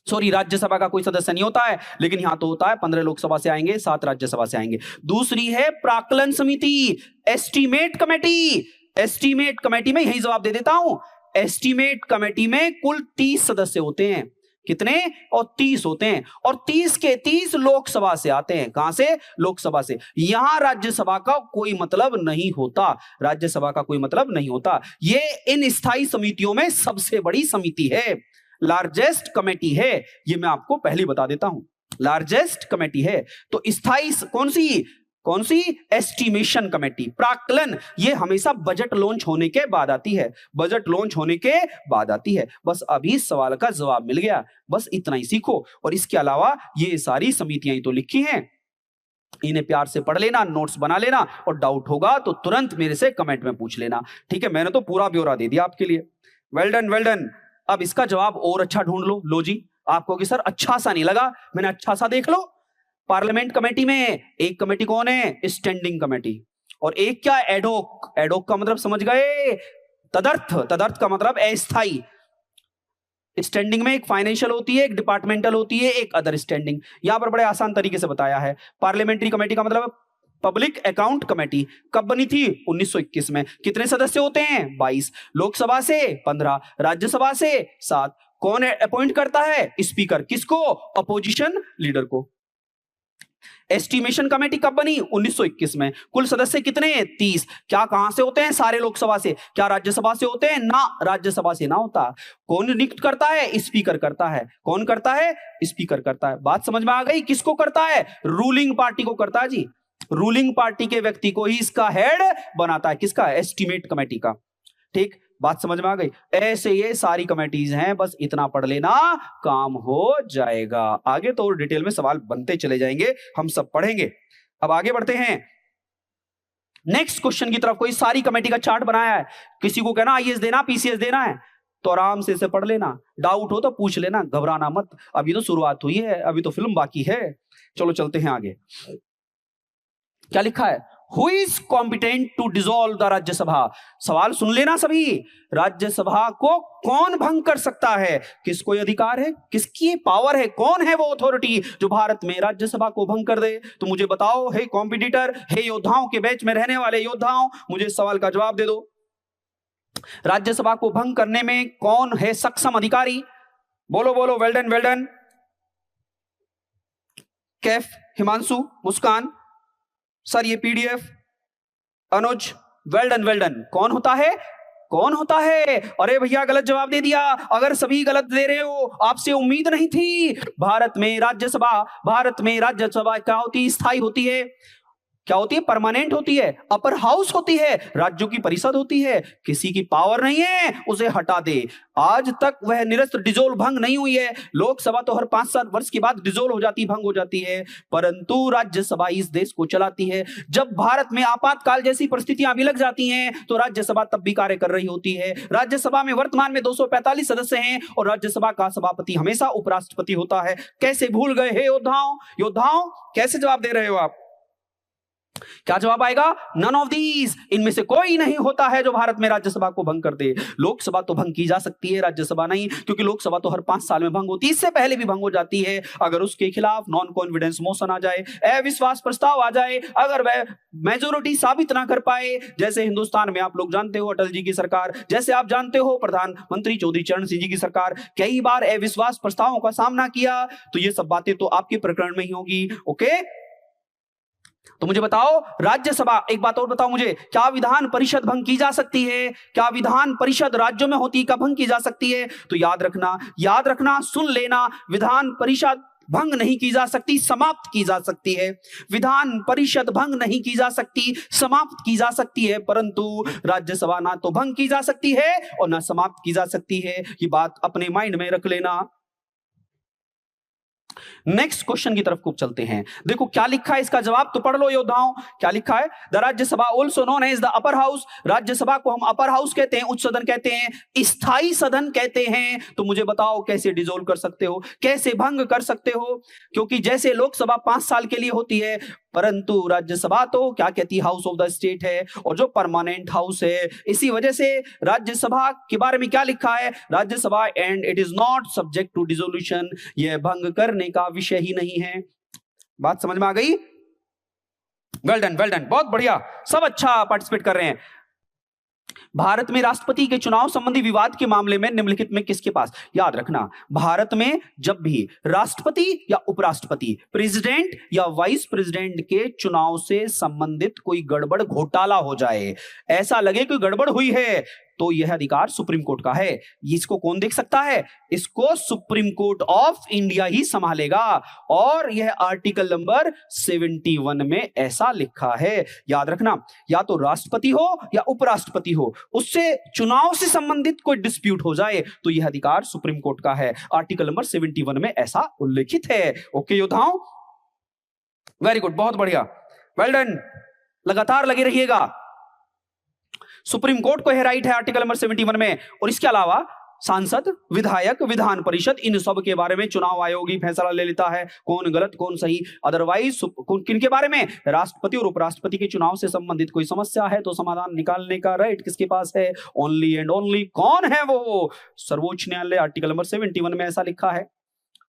सॉरी राज्यसभा का कोई सदस्य नहीं होता है, लेकिन यहां तो होता है। 15 लोकसभा से आएंगे, 7 राज्यसभा से आएंगे। दूसरी है प्राक्कलन समिति, एस्टीमेट कमेटी। एस्टीमेट कमेटी में यही जवाब दे देता हूं। एस्टीमेट कमेटी में कुल 30 सदस्य होते हैं। कितने? और 30 होते हैं। और 30 के 30 लोकसभा से आते हैं। कहां से? लोकसभा से। यहां राज्यसभा का कोई मतलब नहीं होता, राज्यसभा का कोई मतलब नहीं होता। ये इन स्थायी समितियों में सबसे बड़ी समिति है, लार्जेस्ट कमेटी है। ये मैं आपको पहले बता देता हूं, लार्जेस्ट कमेटी है। तो स्थायी कौन सी? एस्टिमेशन कमेटी, प्राक्कलन। ये हमेशा बजट लॉन्च होने के बाद आती है, बजट लॉन्च होने के बाद आती है। बस अभी सवाल का जवाब मिल गया, बस इतना ही सीखो। और इसके अलावा ये सारी समितियां तो लिखी हैं, इन्हें प्यार से पढ़ लेना, नोट्स बना लेना, और डाउट होगा तो तुरंत मेरे से कमेंट में पूछ लेना। ठीक है, मैंने तो पूरा ब्यौरा दे दिया आपके लिए। Well done, well done. अब इसका जवाब और अच्छा ढूंढ लो। लो जी, आपको कि सर अच्छा सा नहीं लगा, मैंने अच्छा सा देख लो। पार्लियामेंट कमेटी में एक कमेटी कौन है? स्टैंडिंग कमेटी, और एक क्या? एडोक। एडोक का मतलब समझ गए? तदर्थ। तदर्थ का मतलब अस्थाई। स्टैंडिंग में एक फाइनेंशियल होती है, एक डिपार्टमेंटल होती है, एक अदर स्टैंडिंग। यहां पर बड़े आसान तरीके से बताया है। पार्लियामेंट्री कमेटी का मतलब पब्लिक अकाउंट कमेटी। कब बनी थी? 1921 में। कितने सदस्य होते हैं? 22। लोकसभा से 15, राज्यसभा से 7। कौन अपॉइंट करता है? स्पीकर। किसको? अपोजिशन लीडर को। एस्टिमेशन कमेटी कब बनी? 1921 में। कुल सदस्य कितने? 30। क्या कहां से होते हैं? सारे लोकसभा से। क्या राज्यसभा से होते हैं? ना, राज्यसभा से ना होता। कौन नियुक्त करता है? स्पीकर करता है। कौन करता है? स्पीकर करता है। बात समझ में आ गई? किसको करता है? रूलिंग पार्टी को करता है जी। रूलिंग पार्टी के व्यक्ति को ही इसका हेड बनाता है। किसका? एस्टिमेट कमेटी का। ठीक, बात समझ में आ गई? ऐसे ये सारी कमेटीज हैं, बस इतना पढ़ लेना, काम हो जाएगा। आगे तो डिटेल में सवाल बनते चले जाएंगे, हम सब पढ़ेंगे। अब आगे बढ़ते हैं नेक्स्ट क्वेश्चन की तरफ। कोई सारी कमेटी का चार्ट बनाया है, किसी को कहना आईएएस देना, पीसीएस देना है, तो आराम से इसे पढ़ लेना। डाउट हो तो पूछ लेना, घबराना मत। अभी तो शुरुआत हुई है, अभी तो फिल्म बाकी है। चलो चलते हैं आगे। क्या लिखा है? Who is competent to dissolve the Rajya Sabha? सवाल सुन लेना सभी। राज्यसभा को कौन भंग कर सकता है? किसको ये अधिकार है? किसकी पावर है? कौन है वो अथॉरिटी जो भारत में राज्यसभा को भंग कर दे? तो मुझे बताओ, हे कॉम्पिटिटर, हे योद्धाओं के बैच में रहने वाले योद्धाओं, मुझे इस सवाल का जवाब दे दो। राज्यसभा को भंग करने में कौन है सक्षम अधिकारी? बोलो बोलो। Well done, well done. Kaif, Himanshu, Muskan sir, ये PDF, Anuj, well done, well done. कौन होता है? कौन होता है? अरे भैया गलत जवाब दे दिया। अगर सभी गलत दे रहे हो, आपसे उम्मीद नहीं थी। भारत में राज्यसभा क्या होती है? स्थायी होती है। क्या होती है? परमानेंट होती है। अपर हाउस होती है। राज्यों की परिषद होती है। किसी की पावर नहीं है उसे हटा दे। आज तक वह निरस्त डिजोल्व भंग नहीं हुई है। लोकसभा तो हर 5-7 वर्ष के बाद डिजोल्व हो जाती, भंग हो जाती है, परंतु राज्यसभा इस देश को चलाती है। जब भारत में आपातकाल जैसी परिस्थितियां भी लग जाती हैं तो राज्यसभा तब भी कार्य कर रही होती है। राज्यसभा में वर्तमान में 245 सदस्य हैं और राज्यसभा का सभापति हमेशा उपराष्ट्रपति होता है। कैसे भूल गए? हे योद्धाओं, योद्धाओं कैसे जवाब दे रहे हो आप? क्या जवाब आएगा? None of these. इनमें से कोई नहीं होता है जो भारत में राज्यसभा को भंग कर दे। लोकसभा तो भंग की जा सकती है, राज्यसभा नहीं, क्योंकि लोकसभा तो हर 5 साल में भंग होती है। इससे पहले भी भंग हो जाती है अगर उसके खिलाफ नॉन कॉन्फिडेंस मोशन आ जाए, अविश्वास प्रस्ताव आ जाए, अगर वह मेजोरिटी साबित ना कर पाए। जैसे हिंदुस्तान में आप लोग जानते हो अटल जी की सरकार, जैसे आप जानते हो प्रधानमंत्री चौधरी चरण सिंह जी की सरकार, कई बार अविश्वास प्रस्तावों का सामना किया। तो ये सब बातें तो आपके प्रकरण में ही होगी। ओके, तो मुझे बताओ, राज्यसभा, एक बात और बताओ मुझे, क्या विधान परिषद भंग की जा सकती है? क्या विधान परिषद राज्यों में होती है, क्या भंग की जा सकती है? तो याद रखना, सुन लेना, विधान परिषद भंग नहीं की जा सकती, समाप्त की जा सकती है। विधान परिषद भंग नहीं की जा सकती, समाप्त की जा सकती है, परंतु राज्यसभा ना तो भंग की जा सकती है और ना समाप्त की जा सकती है। ये बात अपने माइंड में रख लेना। नेक्स्ट क्वेश्चन की तरफ को चलते हैं। देखो क्या लिखा है, इसका जवाब तो पढ़ लो योद्धाओं। क्या लिखा है? The Rajya Sabha also known as the upper house. Rajya Sabha को हम अपर हाउस कहते हैं, उच्च सदन कहते हैं, स्थायी सदन कहते हैं। तो मुझे बताओ कैसे डिसॉल्व कर सकते हो, कैसे भंग कर सकते हो? क्योंकि जैसे लोकसभा 5 साल के लिए होती है, परंतु राज्यसभा तो क्या कहती है? हाउस ऑफ द स्टेट है, और जो परमानेंट हाउस है। इसी वजह से राज्यसभा के बारे में क्या लिखा है? Rajya Sabha and it is not subject to dissolution. यह भंग करने का विषय ही नहीं है। बात समझ में आ गई? वेल डन, वेल डन, बहुत बढ़िया, सब अच्छा पार्टिसिपेट कर रहे हैं। भारत में राष्ट्रपति के चुनाव संबंधी विवाद के मामले में निम्नलिखित में किसके पास? याद रखना, भारत में जब भी राष्ट्रपति या उपराष्ट्रपति, प्रेसिडेंट या वाइस प्रेसिडेंट के चुनाव से संबंधित कोई गड़बड़ घोटाला हो जाए, ऐसा लगे कि गड़बड़ हुई है, तो यह अधिकार सुप्रीम कोर्ट का है। इसको कौन देख सकता है? इसको सुप्रीम कोर्ट ऑफ इंडिया ही संभालेगा, और यह आर्टिकल नंबर 71 में ऐसा लिखा है। याद रखना, या तो राष्ट्रपति हो या उपराष्ट्रपति हो, उससे चुनाव से संबंधित कोई डिस्प्यूट हो जाए तो यह अधिकार सुप्रीम कोर्ट का है। आर्टिकल नंबर 71 में ऐसा उल्लेखित है। ओके योद्धाओं, वेरी गुड, बहुत बढ़िया, वेल डन, लगातार लगे रहिएगा। सुप्रीम कोर्ट को है राइट है आर्टिकल नंबर 71 में, और इसके अलावा सांसद, विधायक, विधान परिषद, इन सब के बारे में चुनाव आयोग ही फैसला ले लेता है कौन गलत कौन सही। अदरवाइज किन के बारे में? राष्ट्रपति और उपराष्ट्रपति के चुनाव से संबंधित कोई समस्या है तो समाधान निकालने का राइट किसके पास है? ओनली एंड ओनली, कौन है वो? सर्वोच्च न्यायालय। आर्टिकल नंबर 71 में ऐसा लिखा है।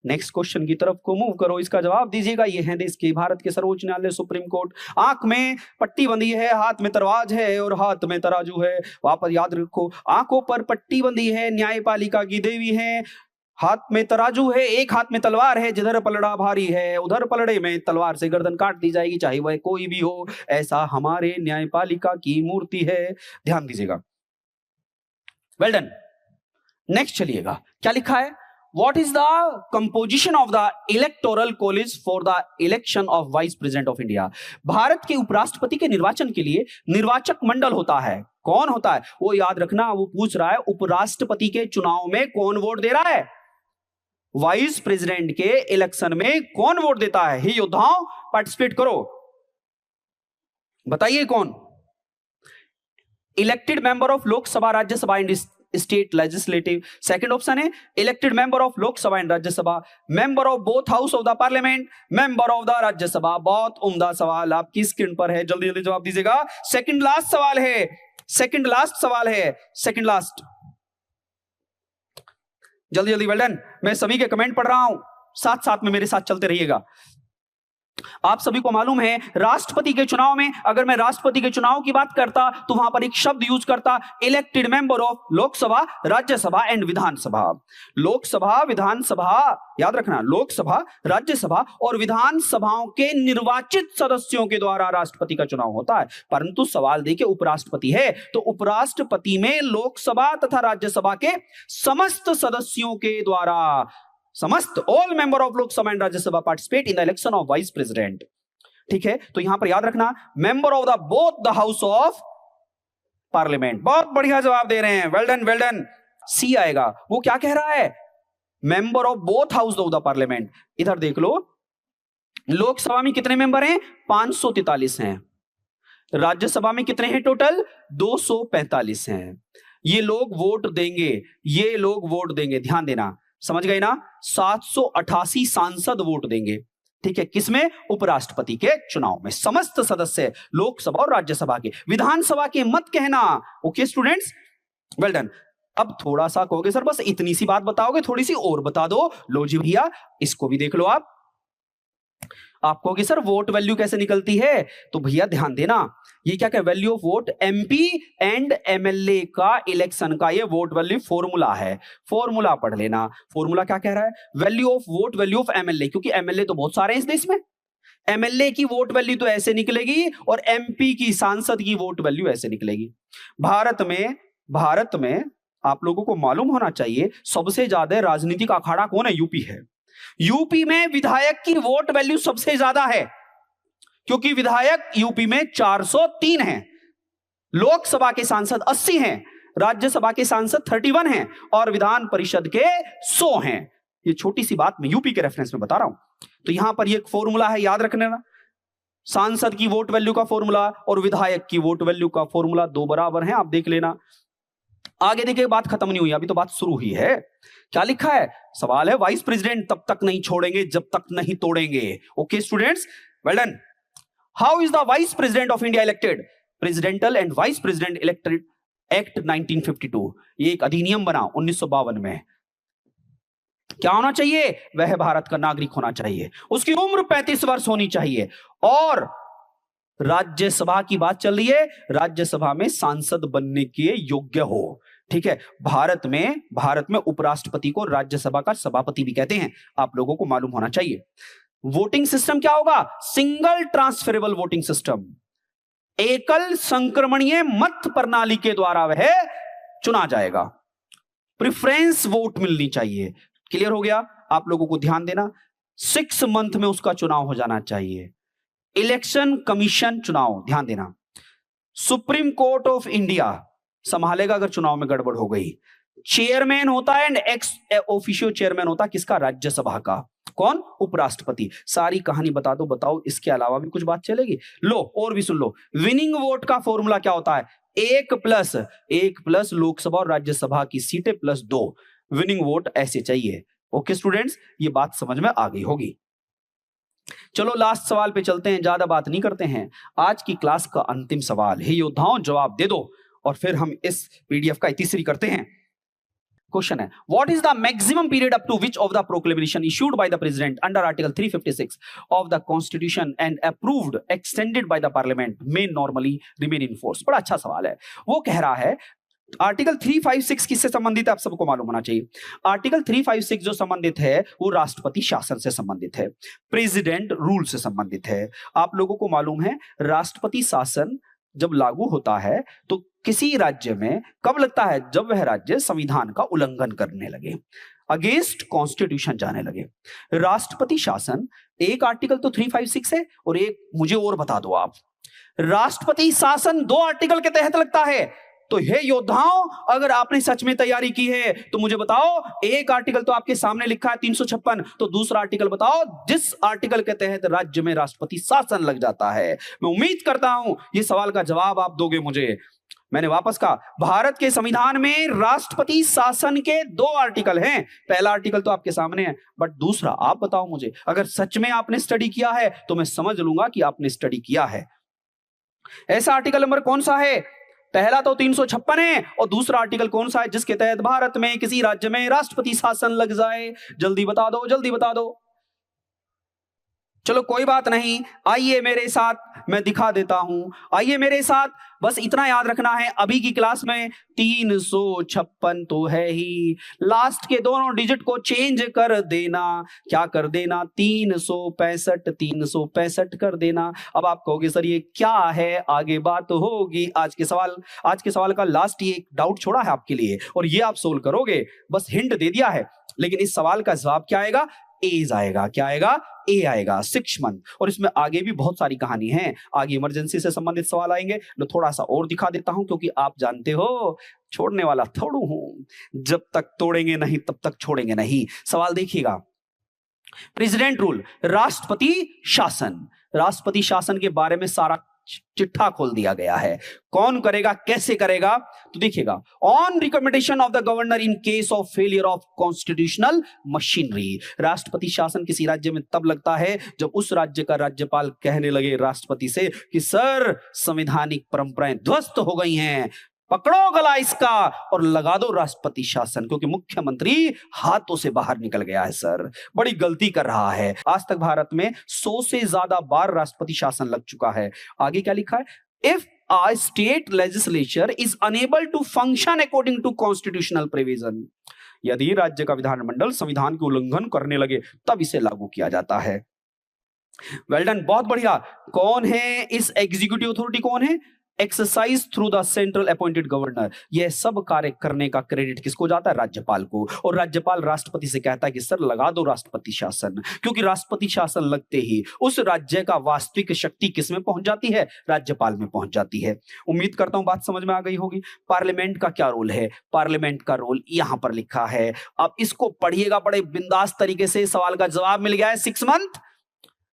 नेक्स्ट क्वेश्चन की तरफ को मूव करो, इसका जवाब दीजिएगा। ये है देश के भारत के सर्वोच्च न्यायालय सुप्रीम कोर्ट। आंख में पट्टी बंधी है, हाथ में तलवार है और हाथ में तराजू है। वापस याद रखो, आंखों पर पट्टी बंधी है, न्यायपालिका की देवी है, हाथ में तराजू है, एक हाथ में तलवार है, जिधर पलड़ा भारी है उधर पलड़े में तलवार से गर्दन काट दी जाएगी, चाहे वह कोई भी हो। ऐसा हमारे न्यायपालिका की मूर्ति है, ध्यान दीजिएगा। Well done. नेक्स्ट चलिएगा, क्या लिखा है? What is the composition of the electoral college for the election of Vice President of India? Bharat के उपराष्ट्रपति के निर्वाचन के लिए निर्वाचक मंडल होता है। कौन होता है वो याद रखना। वो पूछ रहा है उपराष्ट्रपति के चुनाव में कौन वोट दे रहा है, वाइस प्रेसिडेंट के इलेक्शन में कौन वोट देता है। ही योद्धाओं पार्टिसिपेट करो, बताइए कौन? Elected member of Lok Sabha, Rajya Sabha and state legislative. Second option है elected member of Lok Sabha and Rajya Sabha, member of both house of the parliament, member of the Rajya Sabha. बहुत उम्दा सवाल आपकी स्क्रीन पर है, जल्दी जल्दी जवाब दीजिएगा। सेकंड लास्ट सवाल है, सेकंड लास्ट सवाल है, सेकंड लास्ट, जल्दी जल्दी। Well done. मैं सभी के कमेंट पढ़ रहा हूं, साथ साथ में मेरे साथ चलते रहिएगा। आप सभी को मालूम है राष्ट्रपति के चुनाव में, अगर मैं राष्ट्रपति के चुनाव की बात करता तो वहां पर एक शब्द यूज करता, elected member of Lok Sabha, Rajya Sabha and Vidhan Sabha. Lok Sabha, Vidhan Sabha, याद रखना, लोकसभा, राज्यसभा और विधानसभाओं के निर्वाचित सदस्यों के द्वारा राष्ट्रपति का चुनाव होता है। परंतु सवाल देखिए, उपराष्ट्रपति है तो उपराष्ट्रपति में लोकसभा तथा राज्यसभा के समस्त सदस्यों के द्वारा, समस्त all member of Lok Sabha and Rajya Sabha participate in the election of vice president. ठीक है, तो यहां पर याद रखना member of the both the house of parliament. बहुत बढ़िया जवाब दे रहे हैं, वेल डन वेल डन। सी आएगा। वो क्या कह रहा है? Member of both house of the parliament. इधर देख लो, लोकसभा में कितने मेंबर हैं? 543 हैं। राज्यसभा में कितने हैं टोटल? 245 हैं। ये लोग वोट देंगे, ये लोग वोट देंगे, ध्यान देना, समझ गए ना? 788 सांसद वोट देंगे। ठीक है, किसमें? उपराष्ट्रपति के चुनाव में। समस्त सदस्य लोकसभा और राज्यसभा के, विधानसभा के मत कहना। Okay students, well done. अब थोड़ा सा कहोगे सर बस इतनी सी बात बताओगे, थोड़ी सी और बता दो। लो जी भैया, इसको भी देख लो। आप कहोगे सर वोट वैल्यू कैसे निकलती है? तो भैया ध्यान देना, ये क्या क्या value of vote, MP and MLA का इलेक्शन का ये वोट वैल्यू फॉर्मूला है। फॉर्मूला पढ़ लेना। फॉर्मूला क्या कह रहा है? Value of vote, value of MLA, क्योंकि एमएलए तो बहुत सारे हैं इस देश में। एमएलए की वोट वैल्यू तो ऐसे निकलेगी और एमपी की, सांसद की वोट वैल्यू ऐसे निकलेगी। भारत में आप लोगों को मालूम होना चाहिए सबसे ज्यादा राजनीतिक अखाड़ा कौन है? यूपी है। यूपी में विधायक की वोट वैल्यू सबसे ज्यादा है, क्योंकि विधायक यूपी में 403 हैं, लोकसभा के सांसद 80 हैं, राज्यसभा के सांसद 31 हैं और विधान परिषद के 100 हैं। ये छोटी सी बात मैं यूपी के रेफरेंस में बता रहा हूं। तो यहां पर ये फॉर्मूला है, याद रखने ना, सांसद की वोट वैल्यू का फॉर्मूला और विधायक की वोट वैल्यू का फॉर्मूला दो बराबर हैं, आप देख लेना। आगे देखिए, बात खत्म नहीं हुई, अभी तो बात शुरू हुई है। क्या लिखा है? सवाल है, वाइस प्रेसिडेंट तब तक नहीं छोड़ेंगे जब तक नहीं तोड़ेंगे। Okay students, well done. How is the vice president of India elected? Presidential and vice president elected act 1952, ये एक अधिनियम बना 1952 में। क्या होना चाहिए? वह भारत का नागरिक होना चाहिए, उसकी उम्र 35 वर्ष होनी चाहिए और राज्यसभा की बात चल रही है, राज्यसभा में सांसद बनने के योग्य हो। ठीक है, भारत में उपराष्ट्रपति को राज्यसभा का सभापति भी कहते हैं, आप लोगों को मालूम होना चाहिए। वोटिंग सिस्टम क्या होगा? सिंगल ट्रांसफरेबल वोटिंग सिस्टम, एकल संक्रमणीय मत प्रणाली के द्वारा वह चुना जाएगा। प्रेफरेंस वोट मिलनी चाहिए। क्लियर हो गया? आप लोगों को ध्यान देना, 6 मंथ में उसका चुनाव हो जाना चाहिए। इलेक्शन कमीशन चुनाव, ध्यान देना, सुप्रीम कोर्ट ऑफ इंडिया संभालेगा अगर चुनाव में गड़बड़ हो गई। चेयरमैन होता है एंड एक्स ऑफिशियो चेयरमैन होता है किसका? राज्यसभा का। कौन? उपराष्ट्रपति। सारी कहानी बता दो, बताओ इसके अलावा भी कुछ बात चलेगी? लो और भी सुन लो। विनिंग वोट का फॉर्मूला क्या होता है? 1+ लोकसभा और राज्यसभा की सीटें प्लस 2 विनिंग वोट ऐसे चाहिए। ओके स्टूडेंट्स, ये बात समझ में आ गई होगी। चलो लास्ट सवाल पे चलते हैं, ज्यादा बात नहीं करते हैं। आज की क्लास का अंतिम सवाल है, योद्धाओं जवाब दे दो और फिर हम इस पीडीएफ का तीसरी करते हैं। क्वेश्चन है, what is the maximum period up to which of the proclamation issued by the president under article 356 of the constitution and approved extended by the parliament may normally remain in force? बड़ा अच्छा सवाल है। वो कह रहा है article 356 किससे संबंधित है? आप सबको मालूम होना चाहिए। आर्टिकल 356 जो संबंधित है वो राष्ट्रपति शासन से संबंधित है, प्रेसिडेंट रूल से संबंधित है। आप लोगों को मालूम है राष्ट्रपति शासन जब लागू होता है तो किसी राज्य में कब लगता है? जब वह राज्य संविधान का उल्लंघन करने लगे, अगेंस्ट कॉन्स्टिट्यूशन जाने लगे। राष्ट्रपति शासन एक आर्टिकल तो 356 है और एक मुझे और बता दो आप, राष्ट्रपति शासन 2 आर्टिकल के तहत लगता है। तो हे योद्धाओं, अगर आपने सच में तैयारी की है तो मुझे बताओ, एक आर्टिकल तो आपके सामने लिखा है 356, तो दूसरा आर्टिकल बताओ जिस आर्टिकल के तहत राज्य में राष्ट्रपति शासन लग जाता है। मैं उम्मीद करता हूं ये सवाल का जवाब आप दोगे मुझे। मैंने वापस कहा, भारत के संविधान में राष्ट्रपति शासन के 2 आर्टिकल हैं। पहला आर्टिकल तो आपके सामने है, बट दूसरा आप बताओ मुझे। अगर सच में आपने स्टडी किया है तो मैं समझ लूंगा कि आपने स्टडी किया है। ऐसा आर्टिकल नंबर कौन सा है? पहला तो 356 है और दूसरा आर्टिकल कौन सा है जिसके तहत भारत में किसी राज्य में राष्ट्रपति शासन लग जाए? जल्दी बता दो, जल्दी बता दो। चलो कोई बात नहीं, आइए मेरे साथ, मैं दिखा देता हूं। आइए मेरे साथ, बस इतना याद रखना है, अभी की क्लास में 356 तो है ही, लास्ट के दोनों डिजिट को चेंज कर देना। क्या कर देना? 365 कर देना। अब आप कहोगे सर ये क्या है, आगे बात होगी। आज के सवाल का लास्ट ये एक डाउट छोड़ा है आपके लिए और ये आप सोल्व करोगे, बस हिंट दे दिया है। लेकिन इस सवाल का जवाब क्या आएगा? एज आएगा। क्या आएगा? ए आएगा, 6 मंथ। और इसमें आगे भी बहुत सारी कहानी है, आगे इमरजेंसी से संबंधित सवाल आएंगे। लो थोड़ा सा और दिखा देता हूं, क्योंकि आप जानते हो छोड़ने वाला थोड़ू हूं, जब तक तोड़ेंगे नहीं तब तक छोड़ेंगे नहीं। सवाल देखिएगा, प्रेसिडेंट रूल, राष्ट्रपति शासन के बारे में सारा चिट्ठा खोल दिया गया है। कौन करेगा, कैसे करेगा? तो देखिएगा, on recommendation of the governor in case of failure of constitutional machinery. राष्ट्रपति शासन किसी राज्य में तब लगता है जब उस राज्य का राज्यपाल कहने लगे राष्ट्रपति से कि सर संवैधानिक परंपराएं ध्वस्त हो गई हैं, पकड़ो गला इसका और लगा दो राष्ट्रपति शासन, क्योंकि मुख्यमंत्री हाथों से बाहर निकल गया है सर, बड़ी गलती कर रहा है। आज तक भारत में 100 से ज्यादा बार राष्ट्रपति शासन लग चुका है। आगे क्या लिखा है? If a state legislature is unable to function according to constitutional provision, यदि राज्य का विधानमंडल संविधान के उल्लंघन करने लगे तब इसे लागू किया जाता है। वेल डन, बहुत बढ़िया। कौन है इस एग्जीक्यूटिव अथॉरिटी? कौन है? Exercise through the central appointed governor. यह सब कार्य करने का क्रेडिट किसको जाता है? राज्यपाल को। और राज्यपाल राष्ट्रपति से कहता है कि सर लगा दो राष्ट्रपति शासन, क्योंकि राष्ट्रपति शासन लगते ही उस राज्य का वास्तविक शक्ति किस में पहुंच जाती है? राज्यपाल में पहुंच जाती है। उम्मीद करता हूं बात समझ में आ गई होगी। पार्लियामेंट का क्या रोल है? पार्लियामेंट का रोल यहां पर लिखा है, अब इसको पढ़िएगा बड़े बिंदास तरीके से। सवाल का जवाब मिल गया है, 6 मंथ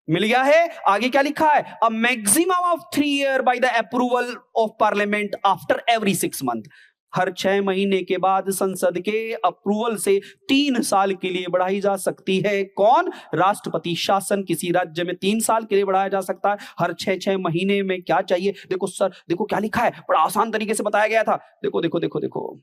मिल गया है। आगे क्या लिखा है? A maximum of 3 year by the approval of parliament after every 6 month. हर 6 महीने के बाद संसद के अप्रूवल से 3 साल के लिए बढ़ाई जा सकती है। कौन? राष्ट्रपति शासन। किसी राज्य में 3 साल के लिए बढ़ाया जा सकता है। हर 6 महीने में क्या चाहिए? देखो सर, देखो क्या लिखा है, बड़ा आसान तरीके से बताया गया था। देखो देखो देखो देखो,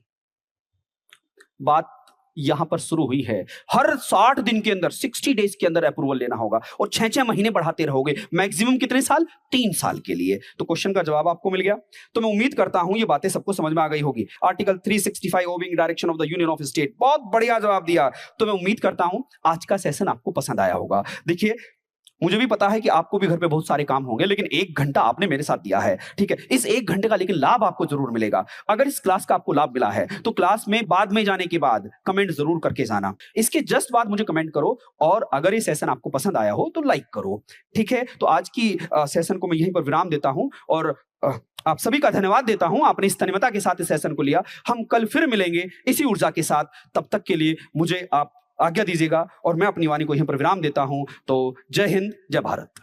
बात यहां पर शुरू हुई है। हर 60 दिन के अंदर, 60 डेज के अंदर अप्रूवल लेना होगा और 6 महीने बढ़ाते रहोगे। मैक्सिमम कितने साल? 3 साल के लिए। तो क्वेश्चन का जवाब आपको मिल गया। तो मैं उम्मीद करता हूं ये बातें सबको समझ में आ गई होगी। Article 365 obeying direction of the union of state, बहुत बढ़िया जवाब दिया। तो मैं उम्मीद करता हूं आज का सेशन आपको पसंद आया होगा। देखिए, मुझे भी पता है कि आपको भी घर पे बहुत सारे काम होंगे, लेकिन 1 घंटा आपने मेरे साथ दिया है, ठीक है। इस 1 घंटे का लेकिन लाभ आपको जरूर मिलेगा। अगर इस क्लास का आपको लाभ मिला है तो क्लास में बाद में जाने के बाद कमेंट जरूर करके जाना। इसके जस्ट बाद मुझे कमेंट करो, और अगर ये सेशन आपको पसंद आया हो तो लाइक करो, ठीक है। तो आज की सेशन को मैं यहीं पर विराम देता हूं और आप सभी का धन्यवाद देता हूं, आपने इस तन्मयता के साथ इस सेशन को लिया। हम कल फिर मिलेंगे इसी ऊर्जा के साथ। तब तक के लिए मुझे आप आज्ञा दीजिएगा और मैं अपनी वाणी को यहीं पर विराम देता हूं। तो जय हिंद, जय भारत।